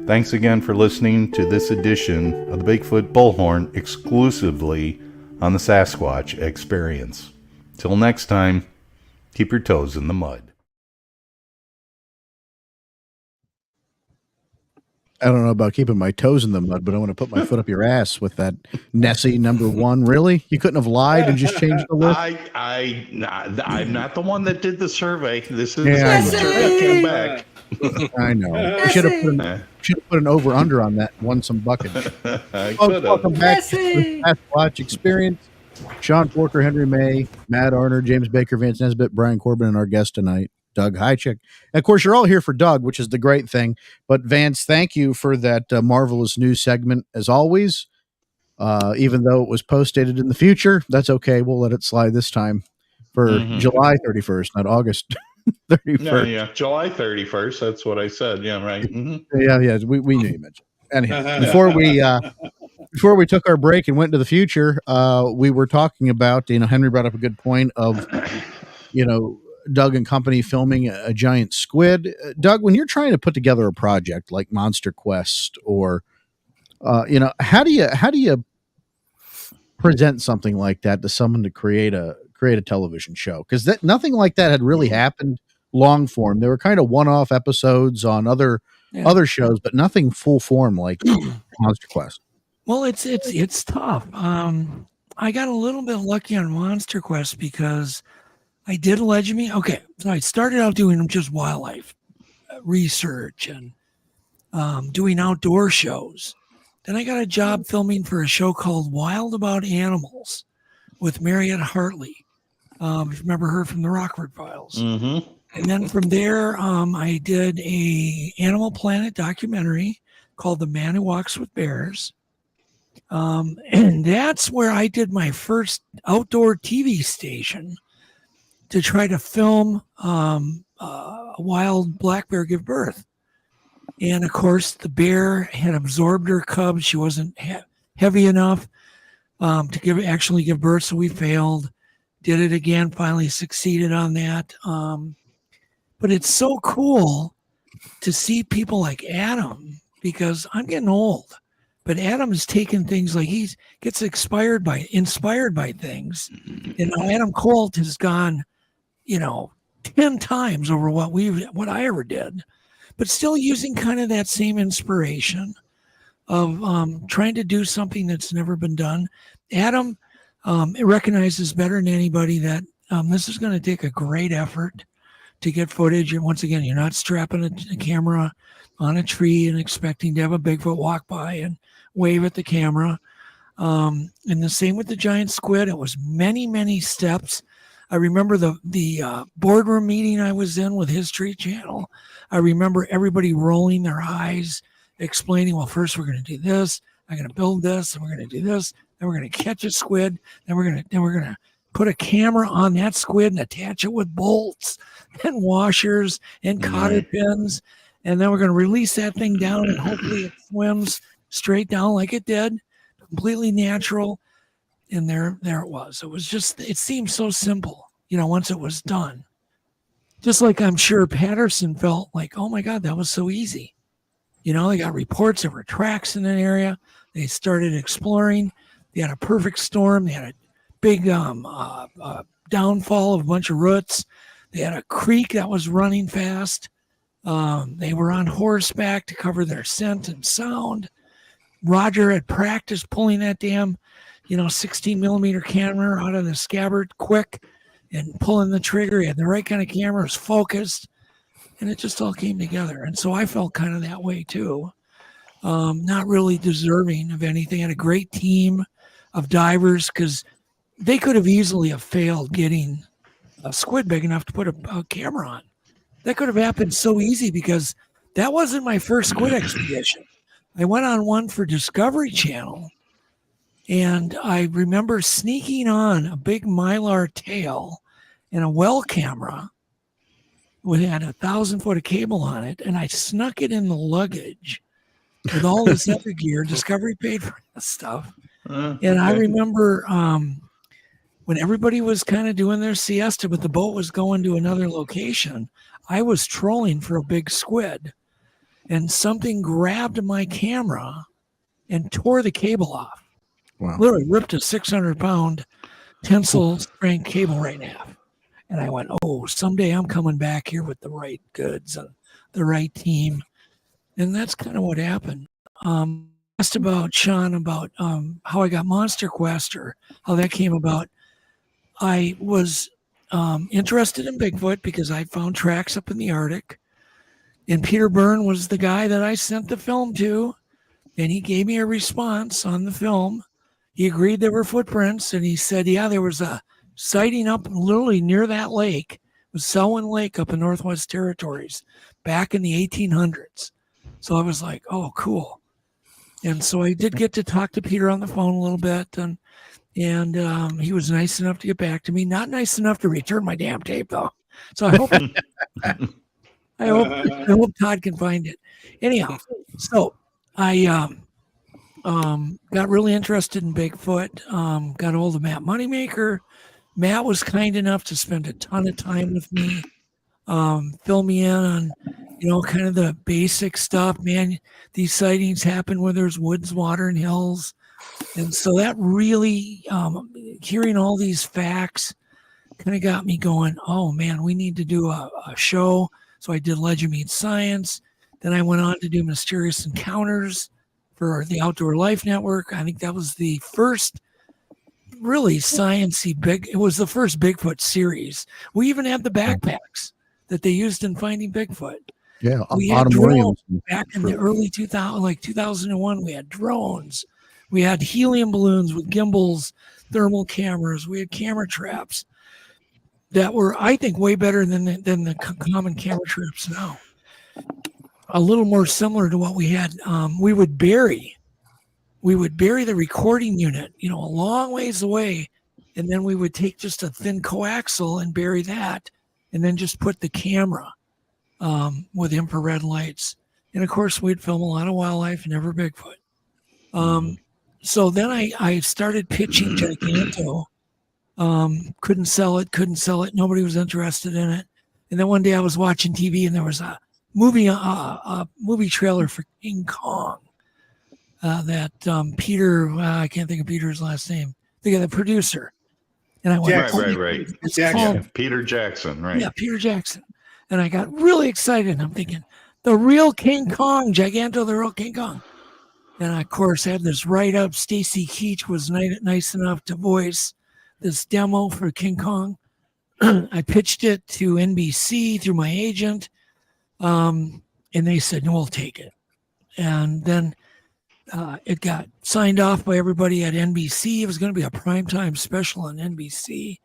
Thanks again for listening to this edition of the Bigfoot Bullhorn exclusively on the Sasquatch Experience. Till next time, keep your toes in the mud. I don't know about keeping my toes in the mud, but I want to put my foot up your ass with that Nessie number 1. Really? You couldn't have lied and just changed the list? I'm not the one that did the survey. This is Yeah, the survey that came back. I know. You should have put an over-under on that and won some buckets. Folks, welcome back to the Sasquatch Experience. Sean Forker, Henry May, Matt Arner, James Baker, Vance Nesbitt, Brian Corbin, and our guest tonight, Doug Haijeck. And of course, you're all here for Doug, which is the great thing. But Vance, thank you for that marvelous new segment, as always. Even though it was post-dated in the future, that's okay. We'll let it slide this time for July 31st, not August 31st. Yeah, July 31st. That's what I said. Yeah, right. Mm-hmm. Yeah. We knew you mentioned. Anyhow, before we took our break and went to the future, we were talking about, Henry brought up a good point of, Doug and company filming a giant squid. Doug, when you're trying to put together a project like MonsterQuest or, how do you present something like that to someone to create a television show? Because nothing like that had really happened long form. There were kind of one-off episodes on other shows, but nothing full form like MonsterQuest. Well, it's tough. I got a little bit lucky on MonsterQuest because I did Legend Meet. Okay, so I started out doing just wildlife research and doing outdoor shows. Then I got a job filming for a show called Wild About Animals with Mariette Hartley. Remember her from the Rockford Files. Mm-hmm. And then from there, I did a Animal Planet documentary called The Man Who Walks with Bears. And that's where I did my first outdoor TV station to try to film a wild black bear give birth. And of course, the bear had absorbed her cubs. She wasn't heavy enough to actually give birth, so we failed. Did it again, finally succeeded on that. But it's so cool to see people like Adam, because I'm getting old. But Adam has taken things like he gets inspired by things. And now Adam Colt has gone, 10 times over what I ever did, but still using kind of that same inspiration of trying to do something that's never been done. Adam recognizes better than anybody that this is going to take a great effort to get footage. And once again, you're not strapping a camera on a tree and expecting to have a Bigfoot walk by and wave at the camera. And the same with the giant squid. It was many, many steps. I remember the boardroom meeting I was in with History Channel. I remember everybody rolling their eyes, explaining, well, first we're going to do this. I'm going to build this, and we're going to do this. Then we're going to catch a squid. Then we're going to put a camera on that squid and attach it with bolts and washers and cotter pins. And then we're going to release that thing down, and hopefully it swims straight down like it did, completely natural. And there it was. It seemed so simple, once it was done. Just like I'm sure Patterson felt like, oh my God, that was so easy. They got reports there were tracks in an area. They started exploring. They had a perfect storm. They had a big downfall of a bunch of roots. They had a creek that was running fast. They were on horseback to cover their scent and sound. Roger had practiced pulling that damn 16 millimeter camera out of the scabbard quick and pulling the trigger. He had the right kind of camera, was focused, and it just all came together. And so I felt kind of that way too. Not really deserving of anything. I had a great team of divers because they could have easily have failed getting a squid big enough to put a camera on. That could have happened so easy because that wasn't my first squid expedition. I went on one for Discovery Channel. And I remember sneaking on a big Mylar tail and a well camera had 1,000 foot of cable on it. And I snuck it in the luggage with all this other gear. Discovery paid for that stuff. And I remember when everybody was kind of doing their siesta, but the boat was going to another location, I was trolling for a big squid. And something grabbed my camera and tore the cable off. Wow. Literally ripped a 600-pound tensile strength cable right in half. And I went, oh, someday I'm coming back here with the right goods and the right team. And that's kind of what happened. Asked about Sean about how I got MonsterQuest or how that came about. I was interested in Bigfoot because I found tracks up in the Arctic. And Peter Byrne was the guy that I sent the film to. And he gave me a response on the film. He agreed there were footprints, and he said, yeah, there was a sighting up literally near that lake. It was Selwyn Lake up in Northwest Territories back in the 1800s. So I was like, oh, cool. And so I did get to talk to Peter on the phone a little bit, and he was nice enough to get back to me. Not nice enough to return my damn tape, though. So I hope I hope Todd can find it. Anyhow, so I got really interested in Bigfoot, got hold of Matt Moneymaker. Matt was kind enough to spend a ton of time with me, fill me in on, kind of the basic stuff. Man, these sightings happen where there's woods, water, and hills. And so that really, hearing all these facts kind of got me going, oh man, we need to do a show. So I did Legend Meet Science. Then I went on to do Mysterious Encounters for the Outdoor Life Network. I think that was the first really sciencey big. It was the first Bigfoot series. We even had the backpacks that they used in finding Bigfoot. Yeah, We had automoriums. drones back in the early 2000, like 2001. We had drones. We had helium balloons with gimbals, thermal cameras. We had camera traps that were, I think, way better than the common camera traps now. A little more similar to what we had. We would bury the recording unit, a long ways away, and then we would take just a thin coaxial and bury that, and then just put the camera with infrared lights. And of course, we'd film a lot of wildlife, never Bigfoot. So then I started pitching Giganto. Couldn't sell it. Nobody was interested in it. And then one day I was watching TV, and there was a movie trailer for King Kong that Peter, I can't think of Peter's last name, the producer. And I went, Right. It's called, Peter Jackson, right? yeah, Peter Jackson. And I got really excited. I'm thinking, the real King Kong, Giganto, the real King Kong. And I, of course, had this write-up. Stacy Keach was nice enough to voice this demo for King Kong. I pitched it to NBC through my agent, and they said, no, we'll take it. And then it got signed off by everybody at NBC. It was going to be a primetime special on NBC.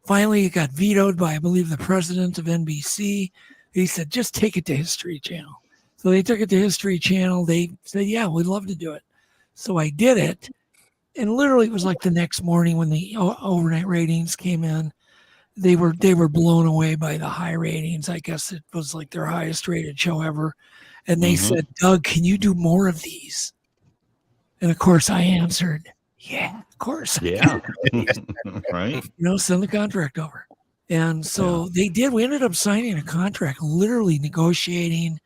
Finally, it got vetoed by, I believe, the president of NBC. He said, just take it to History Channel. So they took it to History Channel. They said, yeah, we'd love to do it. So I did it. And literally it was like the next morning when the overnight ratings came in, they were blown away by the high ratings. I guess it was like their highest rated show ever. And they said, Doug, can you do more of these? And of course I answered, yeah, of course. Yeah. Right. Send the contract over. And so they did. We ended up signing a contract, literally negotiating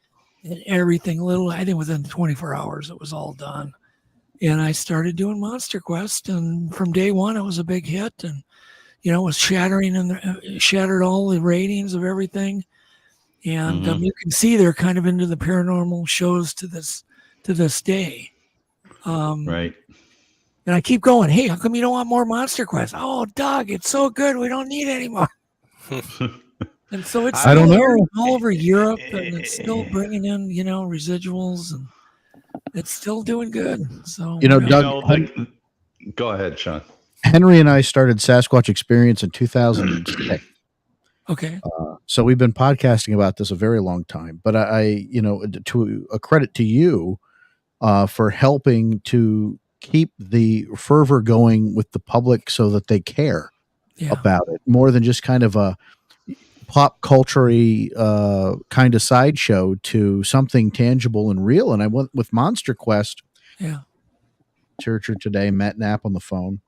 and everything. I think within 24 hours, it was all done. And I started doing MonsterQuest. And from day one, it was a big hit. And, it was shattered all the ratings of everything. And you can see they're kind of into the paranormal shows to this day. Right. And I keep going, hey, how come you don't want more MonsterQuest? Oh, Doug, it's so good. We don't need any more. And so it's I don't know. all over Europe, and it's still bringing in, residuals, and it's still doing good. So, Doug, go ahead, Sean. Henry and I started Sasquatch Experience in 2006. Okay. So we've been podcasting about this a very long time, but I to a credit to you for helping to keep the fervor going with the public so that they care about it more than just kind of a pop culture-y kind of sideshow to something tangible and real. And I went with MonsterQuest. Yeah. Churcher today, Matt Knapp on the phone.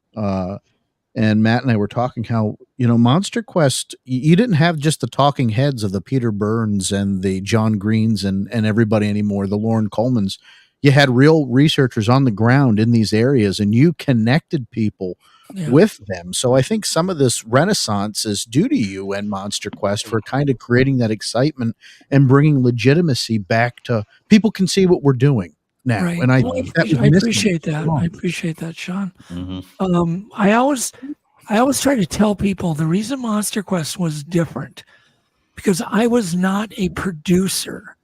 And Matt and I were talking how, MonsterQuest, you didn't have just the talking heads of the Peter Byrnes and the John Greens and everybody anymore, the Lauren Colemans. You had real researchers on the ground in these areas, and you connected people with them. So I think some of this renaissance is due to you and MonsterQuest for kind of creating that excitement and bringing legitimacy back to people can see what we're doing now. Right. And I appreciate that. I appreciate that, Sean. I always try to tell people the reason MonsterQuest was different because I was not a producer.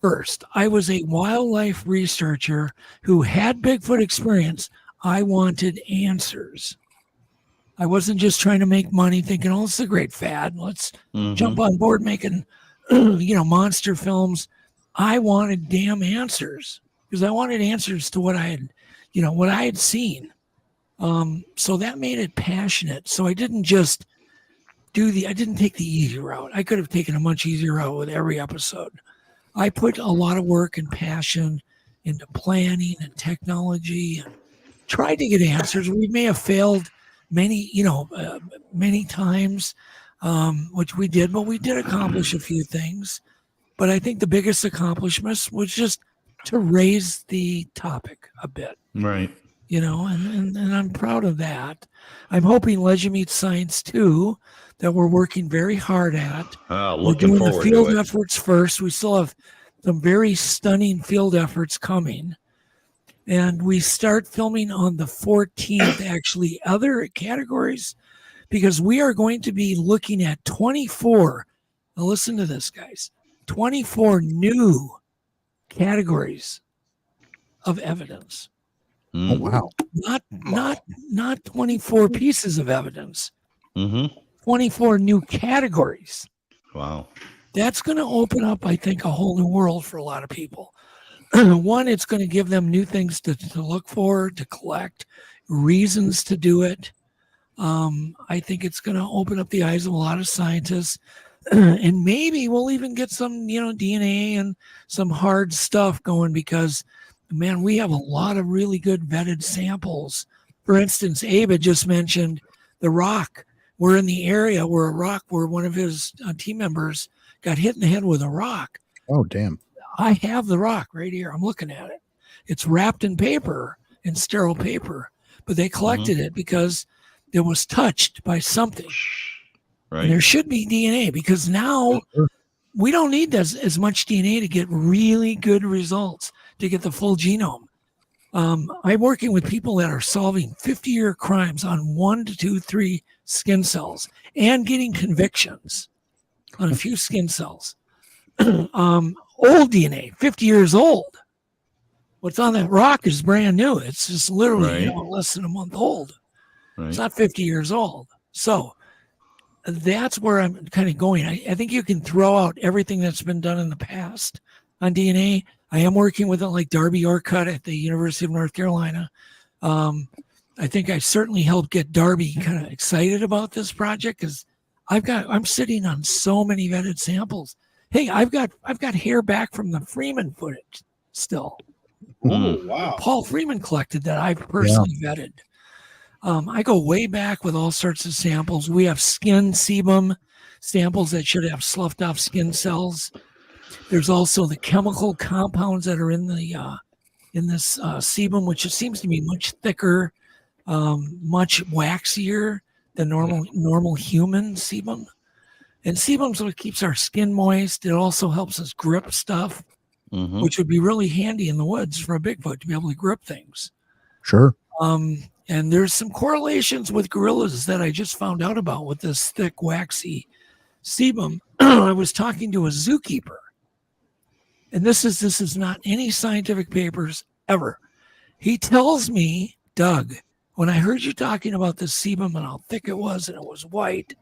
First, I was a wildlife researcher who had Bigfoot experience. I wanted answers. I wasn't just trying to make money thinking, oh, this is a great fad. Let's jump on board making, monster films. I wanted damn answers because I wanted answers to what I had seen. So that made it passionate. So I didn't just I didn't take the easy route. I could have taken a much easier route with every episode. I put a lot of work and passion into planning and technology and tried to get answers. We may have failed many times, which we did, but we did accomplish a few things. But I think the biggest accomplishment was just to raise the topic a bit. Right. And I'm proud of that. I'm hoping Legend Meet Science 2 that we're working very hard at. We're doing the field efforts first. We still have some very stunning field efforts coming. And we start filming on the 14th, actually, other categories, because we are going to be looking at 24. Now listen to this, guys. 24 new categories of evidence. Oh, wow. Not 24 pieces of evidence. Mm-hmm. 24 new categories. Wow. That's going to open up, I think, a whole new world for a lot of people. One, it's going to give them new things to look for, to collect, reasons to do it. I think it's going to open up the eyes of a lot of scientists. And maybe we'll even get some, DNA and some hard stuff going, because, man, we have a lot of really good vetted samples. For instance, Abe had just mentioned the rock. We're in the area where one of his team members got hit in the head with a rock. Oh, damn. I have the rock right here. I'm looking at it. It's wrapped in paper, in sterile paper, but they collected it because it was touched by something. Right. And there should be DNA, because now we don't need as much DNA to get really good results, to get the full genome. I'm working with people that are solving 50-year crimes on 1 to 2, 3 skin cells and getting convictions on a few skin cells. Old DNA, 50 years old. What's on that rock is brand new. It's just literally less than a month old. Right. It's not 50 years old. So that's where I'm kind of going. I think you can throw out everything that's been done in the past on DNA. I am working with it, like Darby Orcutt at the University of North Carolina. I think I certainly helped get Darby kind of excited about this project, because I'm sitting on so many vetted samples. Hey, I've got hair back from the Freeman footage still. Oh, wow. Paul Freeman collected that I've personally vetted. I go way back with all sorts of samples. We have skin sebum samples that should have sloughed off skin cells. There's also the chemical compounds that are in the in this sebum, which seems to be much thicker, much waxier than normal human sebum. And sebum's what keeps our skin moist. It also helps us grip stuff, which would be really handy in the woods for a Bigfoot to be able to grip things. Sure. And there's some correlations with gorillas that I just found out about with this thick, waxy sebum. I was talking to a zookeeper, and this is not any scientific papers ever. He tells me, Doug, when I heard you talking about this sebum and how thick it was and it was white,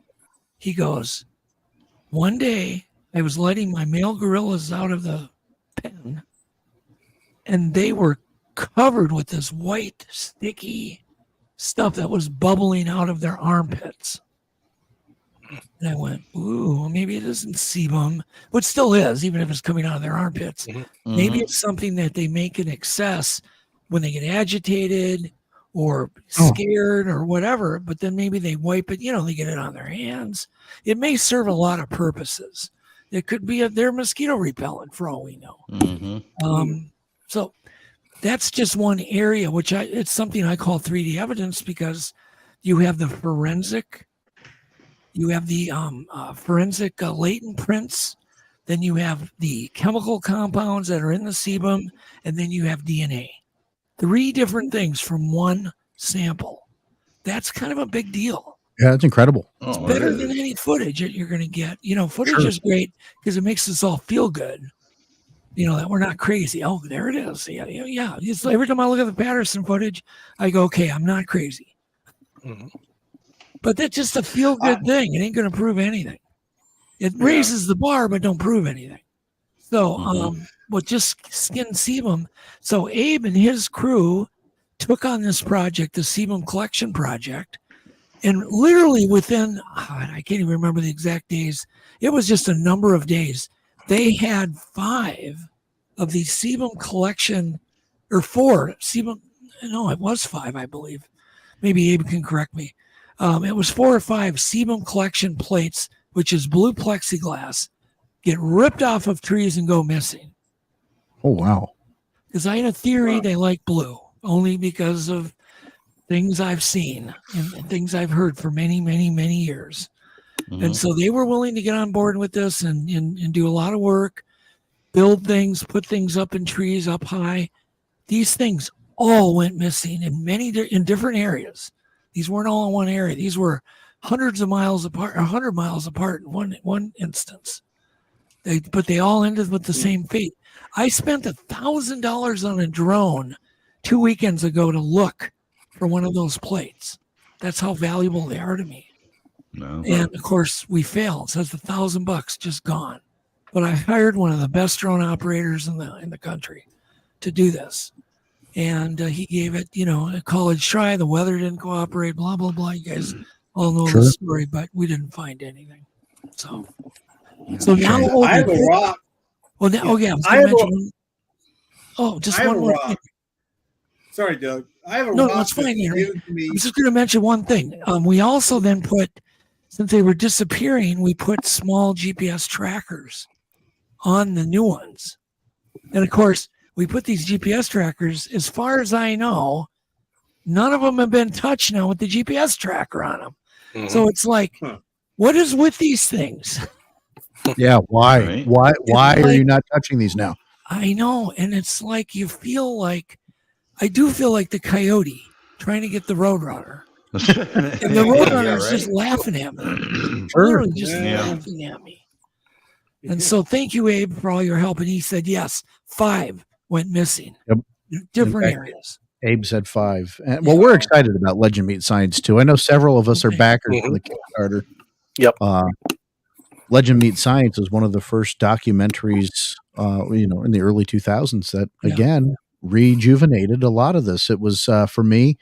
he goes, one day I was letting my male gorillas out of the pen, and they were covered with this white, sticky stuff that was bubbling out of their armpits. And I went, ooh, maybe it isn't sebum, but still is, even if it's coming out of their armpits. Maybe it's something that they make in excess when they get agitated or scared or whatever, but then maybe they wipe it, they get it on their hands. It may serve a lot of purposes. It could be their mosquito repellent for all we know. So that's just one area, which it's something I call 3D evidence, because you have the forensic, latent prints, then you have the chemical compounds that are in the sebum, and then you have DNA. 3 different things from one sample. That's kind of a big deal. Yeah, that's incredible. It's better than any footage that you're going to get. Footage is great because it makes us all feel good. That we're not crazy. Oh, there it is. Yeah. Just every time I look at the Patterson footage, I go, okay, I'm not crazy. But that's just a feel-good thing. It ain't going to prove anything. It raises the bar, but don't prove anything. So, with just skin sebum. So Abe and his crew took on this project, the sebum collection project, and literally within, I can't even remember the exact days. It was just a number of days. They had 5 of these sebum collection, or 4 sebum. No, it was 5, I believe. Maybe Abe can correct me. It was 4 or 5 sebum collection plates, which is blue plexiglass, get ripped off of trees and go missing. Oh, wow. Because I had a theory they like blue, only because of things I've seen and things I've heard for many, many, many years. And so they were willing to get on board with this and do a lot of work, build things, put things up in trees up high. These things all went missing in different areas. These weren't all in one area. These were hundreds of miles apart, 100 miles apart in one instance. But they all ended with the same fate. I spent $1,000 on a drone 2 weekends ago to look for one of those plates. That's how valuable they are to me. No. And of course, we failed. So it's $1,000 just gone. But I hired one of the best drone operators in the country to do this. And he gave it, a college try. The weather didn't cooperate, blah, blah, blah. You guys all know the story, but we didn't find anything. So now I have a rock. Well, now, I was I going have to mention. Just I have one a more rock. thing. Sorry, Doug. I have a No, rock. that's fine, that's Henry. given to me. I was just going to mention one thing. We also then put, since they were disappearing, we put small GPS trackers on the new ones. And of course, we put these GPS trackers, as far as I know, none of them have been touched now with the GPS tracker on them. Mm-hmm. So it's like, what is with these things? Yeah, why? Right. Why are you not touching these now? I know, and it's like I do feel like the coyote trying to get the roadrunner. And the roadrunner's just laughing at me. Literally just laughing at me. And so thank you, Abe, for all your help. And he said, yes, 5 went missing. Yep. Different areas. Abe said 5. And, well, we're excited about Legend Meet Science, too. I know several of us are backers for the Kickstarter. Yep. Legend Meet Science is one of the first documentaries, in the early 2000s that, again, rejuvenated a lot of this. It was, for me,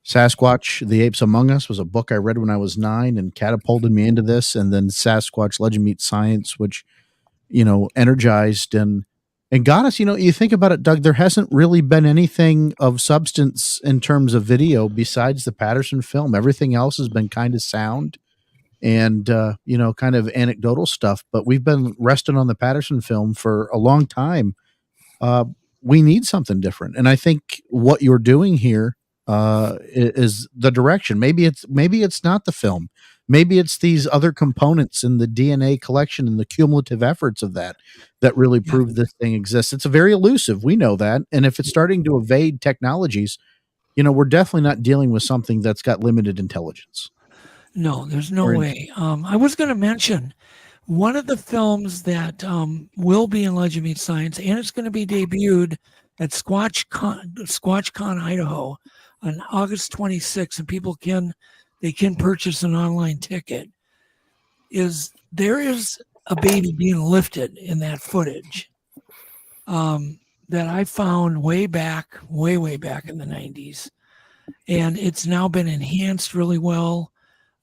Sasquatch, The Apes Among Us was a book I read when I was 9 and catapulted me into this. And then Sasquatch Legend Meet Science, which, energized and got us. You think about it, Doug, there hasn't really been anything of substance in terms of video besides the Patterson film. Everything else has been kind of sound and, kind of anecdotal stuff. But we've been resting on the Patterson film for a long time. We need something different. And I think what you're doing here is the direction. Maybe it's not the film. Maybe it's these other components in the DNA collection and the cumulative efforts of that really prove this thing exists. It's very elusive. We know that. And if it's starting to evade technologies, we're definitely not dealing with something that's got limited intelligence. No, there's no way. I was going to mention one of the films that will be in Legend Meet Science, and it's going to be debuted at SquatchCon, Idaho on August 26th, and people can purchase an online ticket. There is a baby being lifted in that footage that I found way back in the 90s, and it's now been enhanced really well.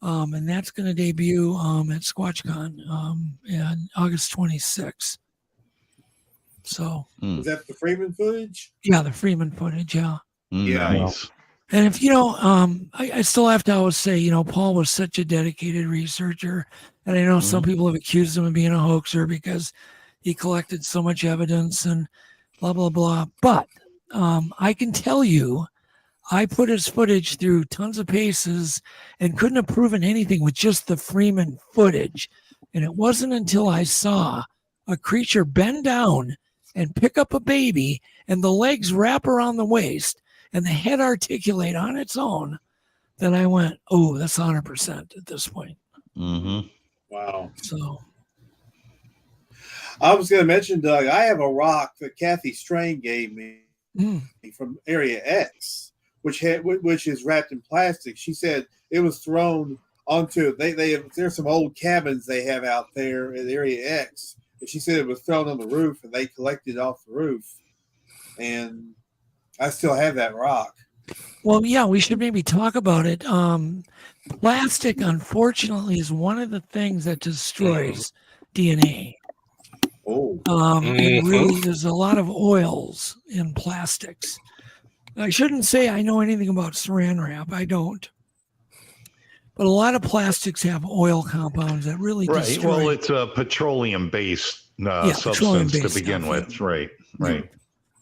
And that's going to debut at SquatchCon on August 26th. So is that the Freeman footage? Yeah, the Freeman footage. Yeah. Nice. And if I still have to always say, Paul was such a dedicated researcher, and I know some people have accused him of being a hoaxer because he collected so much evidence and blah blah blah. But I can tell you, I put his footage through tons of paces and couldn't have proven anything with just the Freeman footage. And it wasn't until I saw a creature bend down and pick up a baby and the legs wrap around the waist and the head articulate on its own that I went, oh, that's 100% at this point. Mm-hmm. Wow. So I was going to mention, Doug, I have a rock that Kathy Strain gave me from Area X, which is wrapped in plastic. She said it was thrown onto there's some old cabins they have out there at Area X. And she said it was thrown on the roof and they collected it off the roof. And I still have that rock. Well, yeah, we should maybe talk about it. Plastic, unfortunately, is one of the things that destroys DNA. Oh. And really, there's a lot of oils in plastics. I shouldn't say I know anything about saran wrap. I don't. But a lot of plastics have oil compounds that really destroy. Well, it's a petroleum-based substance to begin with. Right.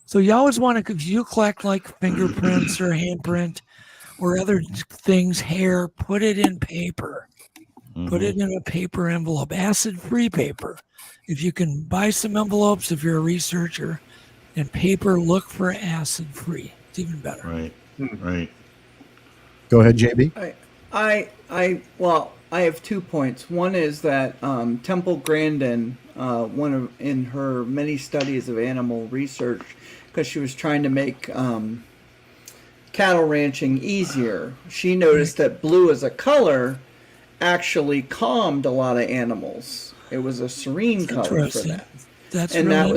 So you always want to, if you collect like fingerprints or handprint or other things, hair, put it in paper. Put it in a paper envelope, acid-free paper. If you can buy some envelopes, if you're a researcher, and paper, look for acid-free. It's even better. Right. Right. Go ahead, JB. Well, I have 2 points. One is that Temple Grandin, in her many studies of animal research, because she was trying to make cattle ranching easier, she noticed that blue as a color actually calmed a lot of animals. It was a serene color for that. That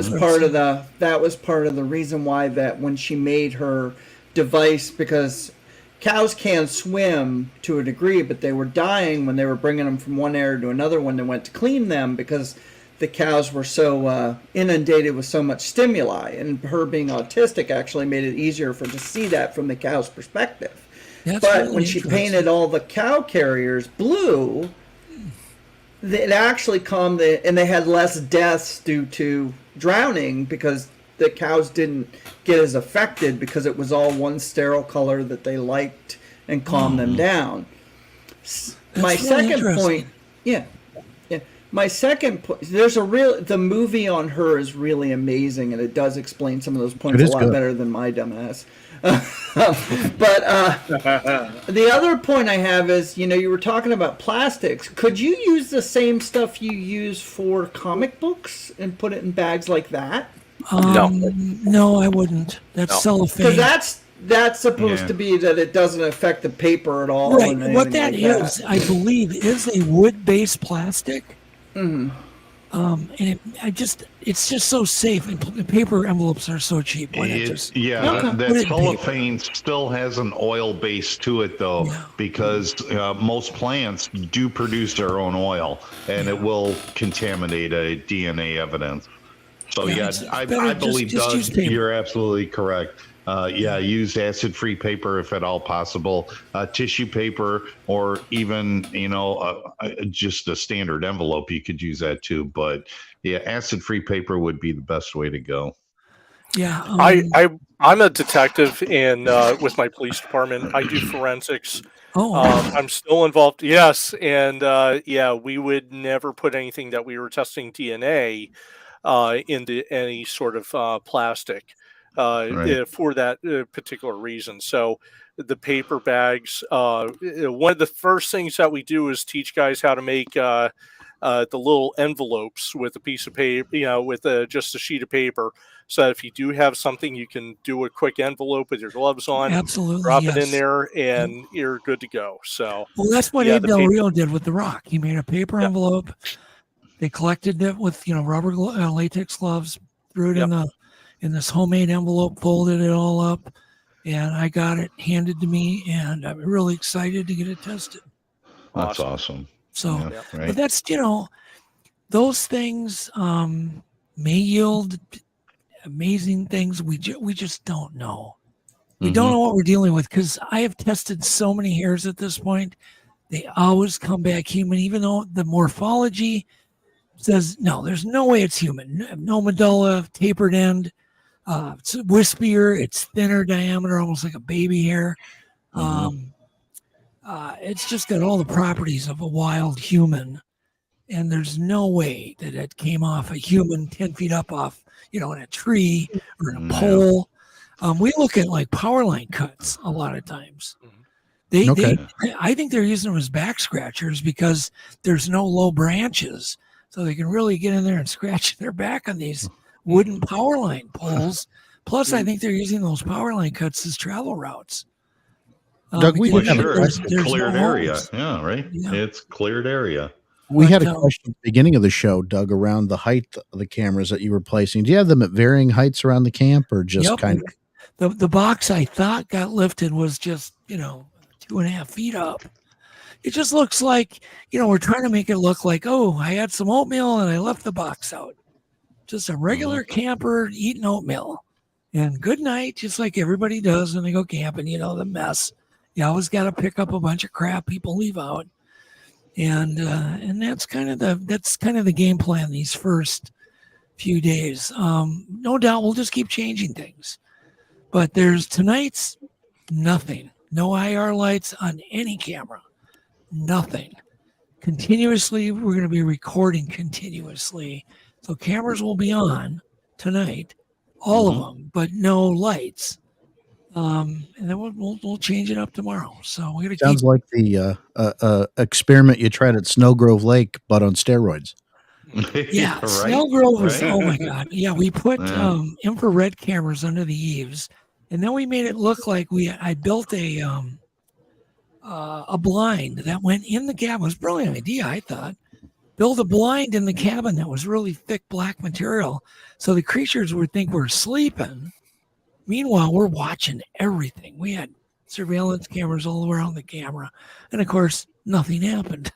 was part of the reason why that when she made her device, because cows can swim to a degree, but they were dying when they were bringing them from one area to another when they went to clean them, because the cows were so inundated with so much stimuli, and her being autistic actually made it easier for her to see that from the cow's perspective. But really when she painted all the cow carriers blue, it actually calmed and they had less deaths due to drowning because the cows didn't get as affected because it was all one sterile color that they liked and calmed them down. My second point, my second point, the movie on her is really amazing, and it does explain some of those points a lot better than my dumbass. But the other point I have is, you were talking about plastics. Could you use the same stuff you use for comic books and put it in bags like that? No, I wouldn't. That's cellophane. Because that's supposed to be that it doesn't affect the paper at all. Right. What that is, I believe, is a wood-based plastic. Mm-hmm. And it's just so safe. And paper envelopes are so cheap. That cellophane still has an oil base to it, though, because most plants do produce their own oil, and it will contaminate a DNA evidence. So I believe, Doug, you're absolutely correct. Use acid-free paper if at all possible, tissue paper, or even just a standard envelope. You could use that too. But acid-free paper would be the best way to go. Yeah, I'm a detective, and with my police department, I do forensics. I'm still involved. Yes, and we would never put anything that we were testing DNA into any sort of plastic. For that particular reason. So the paper bags, one of the first things that we do is teach guys how to make the little envelopes with a piece of paper, with just a sheet of paper. So if you do have something, you can do a quick envelope with your gloves on, drop it in there, and you're good to go. So that's what Ed Del Rio did with the rock. He made a paper envelope. They collected it with rubber latex gloves, threw it in this homemade envelope, folded it all up, and I got it handed to me, and I'm really excited to get it tested. That's awesome. So, but that's, those things may yield amazing things. We just don't know. We don't know what we're dealing with, because I have tested so many hairs at this point. They always come back human, even though the morphology says, no, there's no way it's human. No medulla, tapered end. It's wispier, it's thinner diameter, almost like a baby hair. It's just got all the properties of a wild human, and there's no way that it came off a human 10 feet up off, in a tree or in a pole. We look at like power line cuts a lot of times. I think they're using them as back scratchers because there's no low branches, so they can really get in there and scratch their back on these wooden power line poles. Plus, I think they're using those power line cuts as travel routes. Doug, we have there's cleared area. Yeah, right. Yeah. It's cleared area. We had a question at the beginning of the show, Doug, around the height of the cameras that you were placing. Do you have them at varying heights around the camp, or just kind of? The box I thought got lifted was just 2.5 feet up. It just looks like we're trying to make it look like, I had some oatmeal and I left the box out. Just a regular camper eating oatmeal, and good night, just like everybody does when they go camping. The mess. You always got to pick up a bunch of crap people leave out, and that's kind of the game plan these first few days. No doubt we'll just keep changing things, but there's tonight's nothing. No IR lights on any camera. Nothing. Continuously, we're going to be recording continuously. So cameras will be on tonight, all of them, but no lights. And then we'll change it up tomorrow. So we're gonna Sounds keep. like the experiment you tried at Snow Grove Lake, but on steroids. Yeah, Right? Snell Grove was. Right? Oh my God! Yeah, we put Yeah. infrared cameras under the eaves, and then we made it look like I built a blind that went in the cabin. It was a brilliant idea, I thought. Build a blind in the cabin that was really thick black material, so the creatures would think we're sleeping. Meanwhile, we're watching everything. We had surveillance cameras all around the camera, and of course, nothing happened.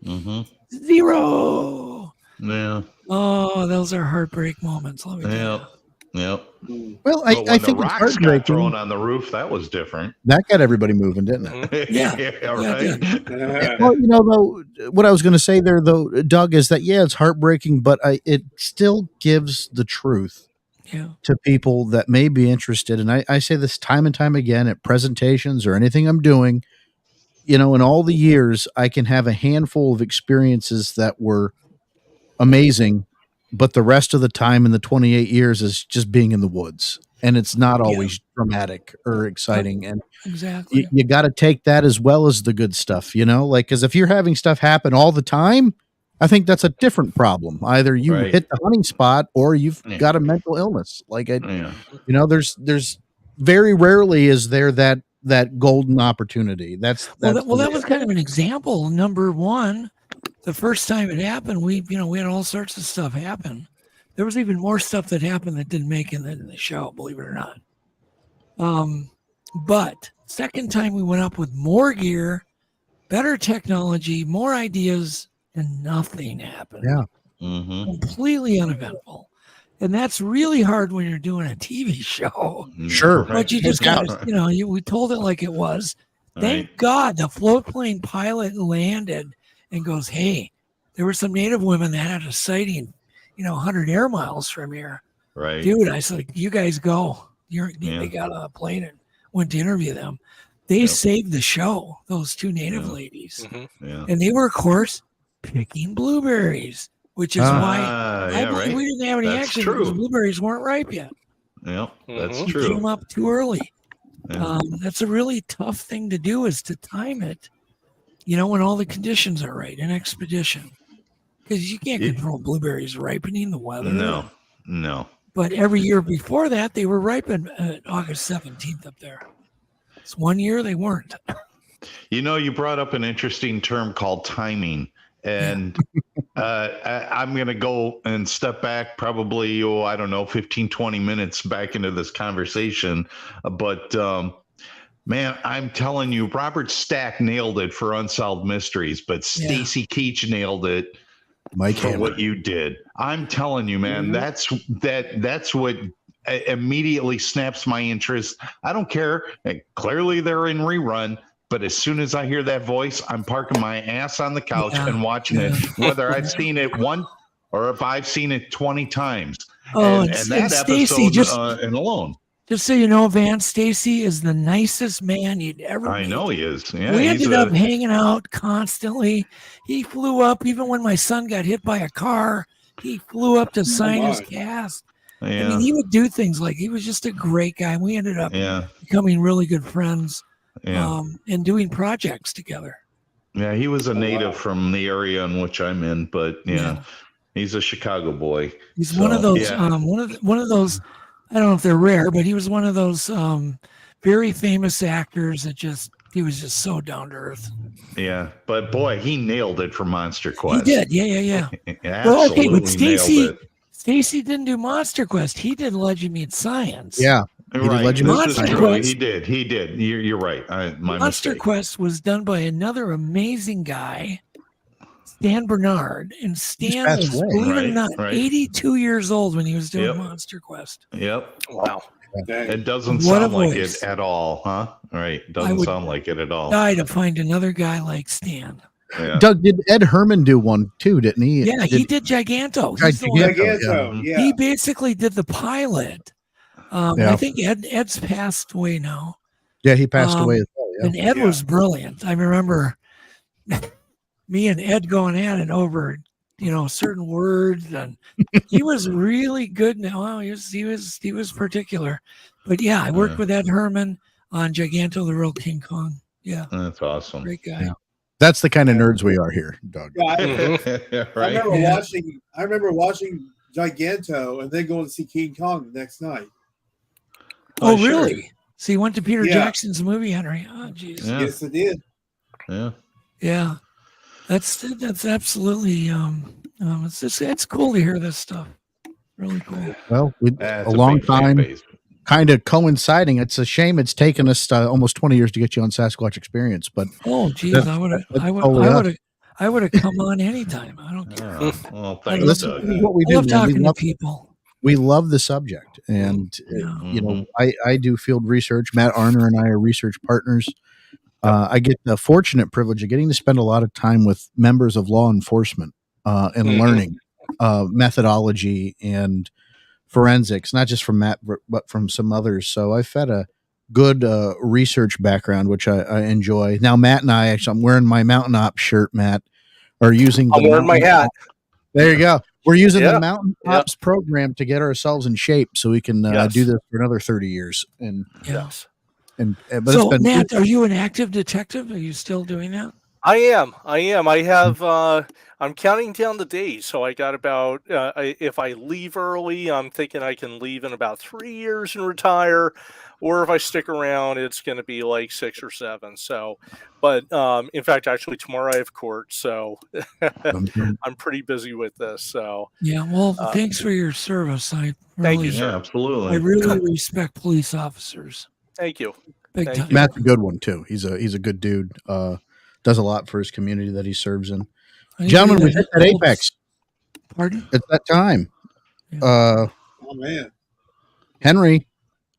Mm-hmm. Zero. Yeah. Oh, those are heartbreak moments. Let me tell Yep. Yep. Well, But I when think the it's rocks got heartbreaking. thrown on the roof, that was different. That got everybody moving, didn't it? Yeah. Right. Well, though, what I was going to say there, though, Doug, is that it's heartbreaking, but it still gives the truth Yeah. to people that may be interested. And I say this time and time again at presentations or anything I'm doing. In all the years, I can have a handful of experiences that were amazing, but the rest of the time in the 28 years is just being in the woods, and it's not always dramatic or exciting. And Exactly. you got to take that as well as the good stuff, like, because if you're having stuff happen all the time, I think that's a different problem. Either you Right. hit the hunting spot or you've Yeah. got a mental illness. Like, Yeah. there's very rarely is there that golden opportunity. That's That was kind of an example. Number one, the first time it happened, we had all sorts of stuff happen. There was even more stuff that happened that didn't make it in the show, believe it or not. But second time we went up with more gear, better technology, more ideas, and nothing happened. Yeah. Mm-hmm. Completely uneventful. And that's really hard when you're doing a TV show. Sure. But you just got to, we told it like it was. Thank God the float plane pilot landed and goes, hey, there were some Native women that had a sighting, 100 air miles from here. Right. Dude, I said, you guys go. They got on a plane and went to interview them. They saved the show, those two Native ladies. Mm-hmm. Yeah. And they were, of course, picking blueberries, which is why I believe we didn't have any action because blueberries weren't ripe yet. Yeah, that's We true. came up too early. Yeah. That's a really tough thing to do, is to time it, when all the conditions are right, an expedition. Because you can't control blueberries ripening, the weather. No. But every year before that, they were ripened August 17th up there. It's one year they weren't. You brought up an interesting term called timing. And I'm going to go and step back probably, 15, 20 minutes back into this conversation. But, man, I'm telling you, Robert Stack nailed it for Unsolved Mysteries, but Stacy Keach nailed it for what you did. I'm telling you, man, that's what immediately snaps my interest. I don't care. Clearly, they're in rerun. But as soon as I hear that voice, I'm parking my ass on the couch and watching it, whether I've seen it once or if I've seen it 20 times. And that Stacy, episode and alone. Just so you know, Vance, Stacy is the nicest man you'd ever meet. I know he is. Yeah, we ended up hanging out constantly. He flew up, even when my son got hit by a car, he flew up to sign his cast. Yeah. I mean, he would do things like, he was just a great guy. We ended up becoming really good friends. And doing projects together. Yeah, he was a native from the area in which I'm in, but he's a Chicago boy. He's one of those one of those, I don't know if they're rare, but he was one of those very famous actors that he was just so down to earth. Yeah, but boy, he nailed it for MonsterQuest. He did. Yeah. Well, okay, but Stacy didn't do MonsterQuest. He did Legend Meet Science. Yeah. Right. This is true. He did. You're right. My MonsterQuest was done by another amazing guy, Stan Bernard. And Stan was, believe it or not, 82 years old when he was doing MonsterQuest. Yep. Wow. It doesn't sound like it at all, huh? Right. Doesn't sound like it at all. Die to find another guy like Stan. Yeah. Doug, did Ed Herman do one too, didn't he? Yeah, he did Giganto. Giganto. Yeah. He basically did the pilot. I think Ed's passed away now. Yeah, he passed away as well. Yeah. And Ed was brilliant. I remember me and Ed going at it over certain words, and he was really good. Now he was particular, but yeah, I worked with Ed Herman on Giganto, the real King Kong. Yeah, That's awesome. great guy. Yeah. That's the kind of nerds we are here, Doug. Yeah, Right? I remember watching Giganto and then going to see King Kong the next night. Oh, Sure. really? So you went to Peter Yeah. Jackson's movie, Henry? Oh, jeez. Yeah. Yes, I did. Yeah. Yeah, that's absolutely. It's cool to hear this stuff. Really cool. Well, That's a long big fan time, base. kind of coinciding. It's a shame it's taken us almost 20 years to get you on Sasquatch Experience, but Oh, geez, That's- I would totally us. have come on anytime. I don't care. Oh, well, thanks, this Doug. is what we I do. love Man. talking to people. We love the subject, and I do field research. Matt Arner and I are research partners. I get the fortunate privilege of getting to spend a lot of time with members of law enforcement and learning methodology and forensics, not just from Matt, but from some others. So I've had a good research background, which I enjoy. Now, Matt and I, actually, I'm wearing my Mountain Ops shirt, Matt, are using I'm wearing my hat. There you go. We're using Yeah. the Mountain Ops program to get ourselves in shape so we can Yes. do this for another 30 years. And Yes. but So, it's been Matt, are you an active detective? Are you still doing that? I am. I have. I'm counting down the days. So I got about. If I leave early, I'm thinking I can leave in about 3 years and retire, or if I stick around, it's going to be like 6 or 7. So, but in fact, actually tomorrow I have court, so I'm pretty busy with this. So Yeah. Well, thanks for your service. I thank you, really, sir. Yeah, absolutely. I really respect police officers. Thank you. Big Thank time. you. Matt's a good one too. He's a good dude. Does a lot for his community that he serves in. I Gentlemen, agree we've hit that that helps. apex. Pardon? It's that time. Oh man. Henry,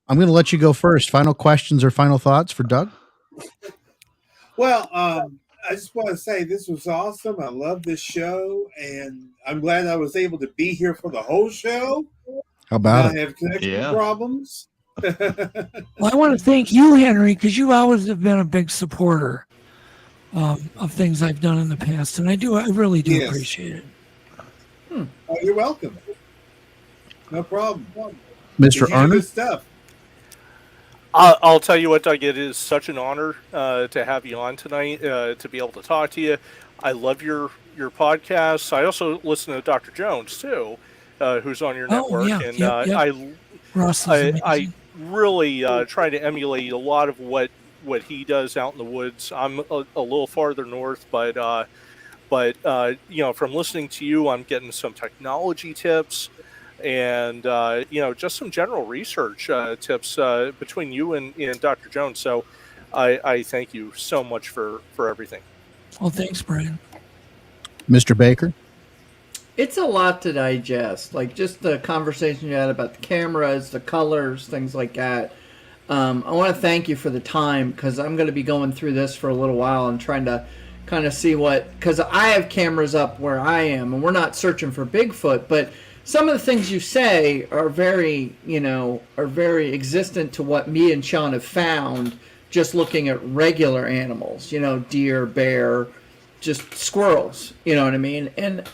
I'm going to let you go first. Final questions or final thoughts for Doug? Well, I just want to say this was awesome. I love this show, and I'm glad I was able to be here for the whole show. How about I it? have connection Yeah. problems. Well, I want to thank you, Henry, because you always have been a big supporter of things I've done in the past, and I really do Yes. appreciate it. Oh, you're welcome. No problem. Mr. You do Arner? good stuff. I'll tell you what, Doug. It is such an honor to have you on tonight. To be able to talk to you. I love your podcasts. I also listen to Dr. Jones too, who's on your Oh, network, yeah, and yeah, yeah. Ross is I amazing. really try to emulate a lot of what he does out in the woods. I'm a little farther north, but from listening to you, I'm getting some technology tips and just some general research tips between you and Dr. Jones. So I thank you so much for everything. Well, thanks, Brian. Mr. Baker? It's a lot to digest. Like just the conversation you had about the cameras, the colors, things like that. I want to thank you for the time because I'm going to be going through this for a little while and trying to kind of see because I have cameras up where I am and we're not searching for Bigfoot, but some of the things you say are very existent to what me and Sean have found just looking at regular animals, deer, bear, just squirrels, you know what I mean? And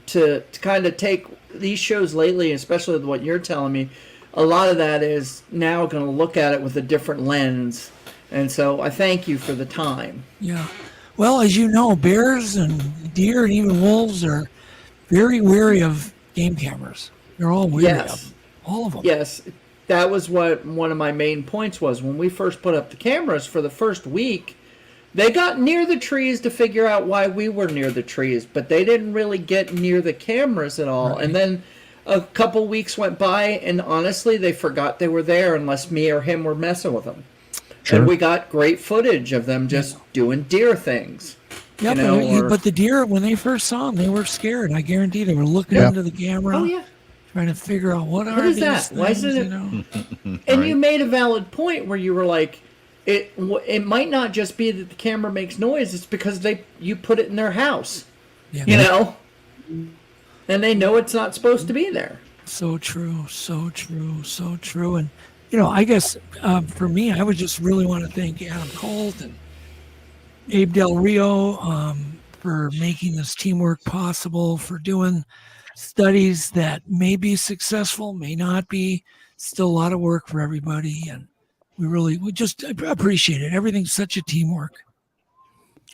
to kind of take these shows lately, especially with what you're telling me, a lot of that is now going to look at it with a different lens. And so I thank you for the time. Yeah. Well, as you know, bears and deer and even wolves are very wary of game cameras. They're all wary of them. All of them. Yes. That was what one of my main points was. When we first put up the cameras for the first week, they got near the trees to figure out why we were near the trees, but they didn't really get near the cameras at all. Right. And then a couple weeks went by, and honestly, they forgot they were there unless me or him were messing with them. Sure. And we got great footage of them just doing deer things. Yeah, but the deer, when they first saw them, they were scared. I guarantee they were looking into the camera. Oh, yeah. Trying to figure out what is these that? things, Why isn't it? And you made a valid point where you were like, it might not just be that the camera makes noise. It's because you put it in their house, and they know it's not supposed to be there. So true, so true, so true. And I guess for me, I would just really want to thank Adam Colt and Abe Del Rio for making this teamwork possible, for doing studies that may be successful, may not be. Still a lot of work for everybody, and we just appreciate it. Everything's such a teamwork.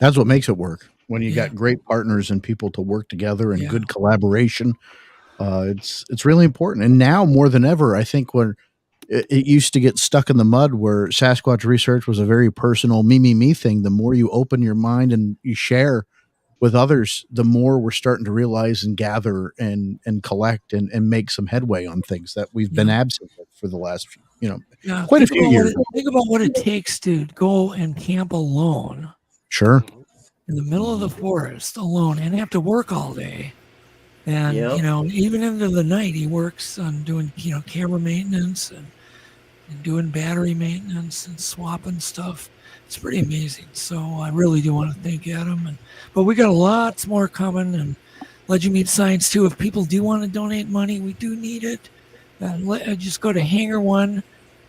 That's what makes it work. When you Yeah. got great partners and people to work together and Yeah. good collaboration, it's really important. And now more than ever, I think when it used to get stuck in the mud where Sasquatch research was a very personal me thing, the more you open your mind and you share with others, the more we're starting to realize and gather and collect and make some headway on things that we've been absent of for the last, quite a few years. Think about what it takes to go and camp alone Sure. in the middle of the forest alone and have to work all day. And, Yep. even into the night, he works on doing, camera maintenance and doing battery maintenance and swapping stuff. It's pretty amazing. So I really do want to thank Adam. But we got lots more coming, and Legend Meet Science too. If people do want to donate money, we do need it. Just go to Hangar One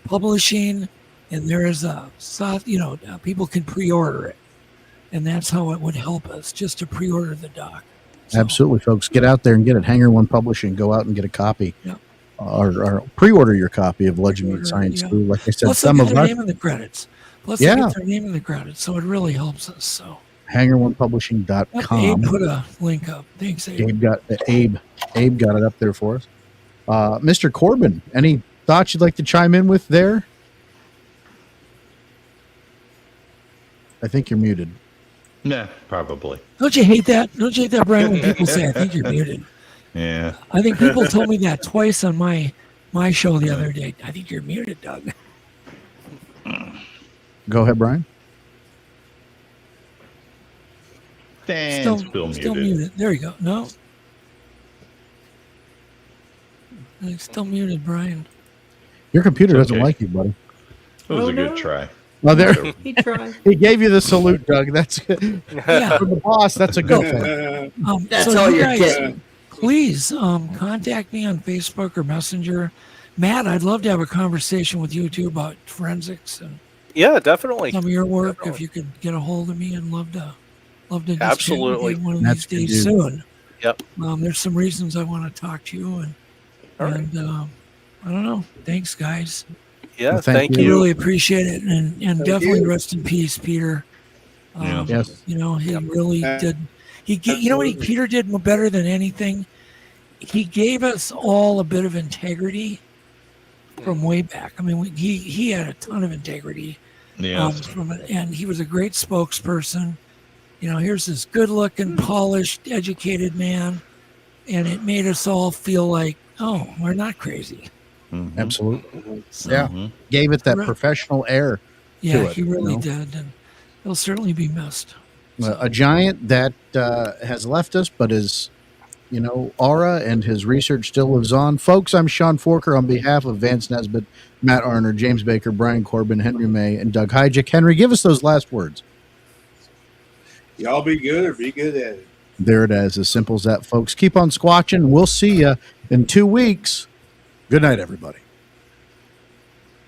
Publishing, and there is people can pre-order it, and that's how it would help us just to pre-order the doc. So, Absolutely, folks. Get out there and get it. Hangar One Publishing. Go out and get a copy. Yeah. Or pre-order your copy of Legend Meet Science. yeah. Too. Like I said, Plus, some they of get their us. name in the credits. Plus, they get their name in the credits, so it really helps us. So, HangarOnePublishing.com. Abe put a link up. Thanks, Abe. Abe got it up there for us. Mr. Corbin, any thoughts you'd like to chime in with there? I think you're muted. Yeah, probably. Don't you hate that? Don't you hate that, Brian, when people say, I think you're muted? Yeah. I think people told me that twice on my show the other day. I think you're muted, Doug. Go ahead, Brian. Dan's Still muted. There you go. No. It's still muted, Brian. Your computer It's doesn't okay. like you, buddy. It was Oh, a good no. try. Well, there He tried. he gave you the salute, Doug. That's good. Yeah. From the boss. That's a good thing. That's so all you you're guys, getting. Please contact me on Facebook or Messenger. Matt, I'd love to have a conversation with you too about forensics and Yeah, definitely. some of your work. If you could get a hold of me, I'd love to just chat with Absolutely. you one of That's these good, days dude. soon. Yep. There's some reasons I want to talk to you, All right. and I don't know. Thanks, guys. Yeah, Well, thank thank I you. really appreciate it, and definitely you. rest in peace, Peter. Yeah. Yes. He really did. Peter did better than anything. He gave us all a bit of integrity from way back. I mean, he had a ton of integrity. Yeah. And he was a great spokesperson. Here's this good-looking, polished, educated man, and it made us all feel like, oh, we're not crazy. Mhm. Absolutely. So, Yeah. Mhm. Gave it that Right. professional air. yeah, it, he really you know? did, and he'll certainly be missed. A giant that has left us, but his, aura and his research still lives on. Folks, I'm Sean Forker on behalf of Vance Nesbitt, Matt Arner, James Baker, Brian Corbin, Henry May, and Doug Haijeck. Henry, give us those last words. Y'all be good or be good at it. There it is. As simple as that, folks. Keep on squatching. We'll see you in 2 weeks. Good night, everybody.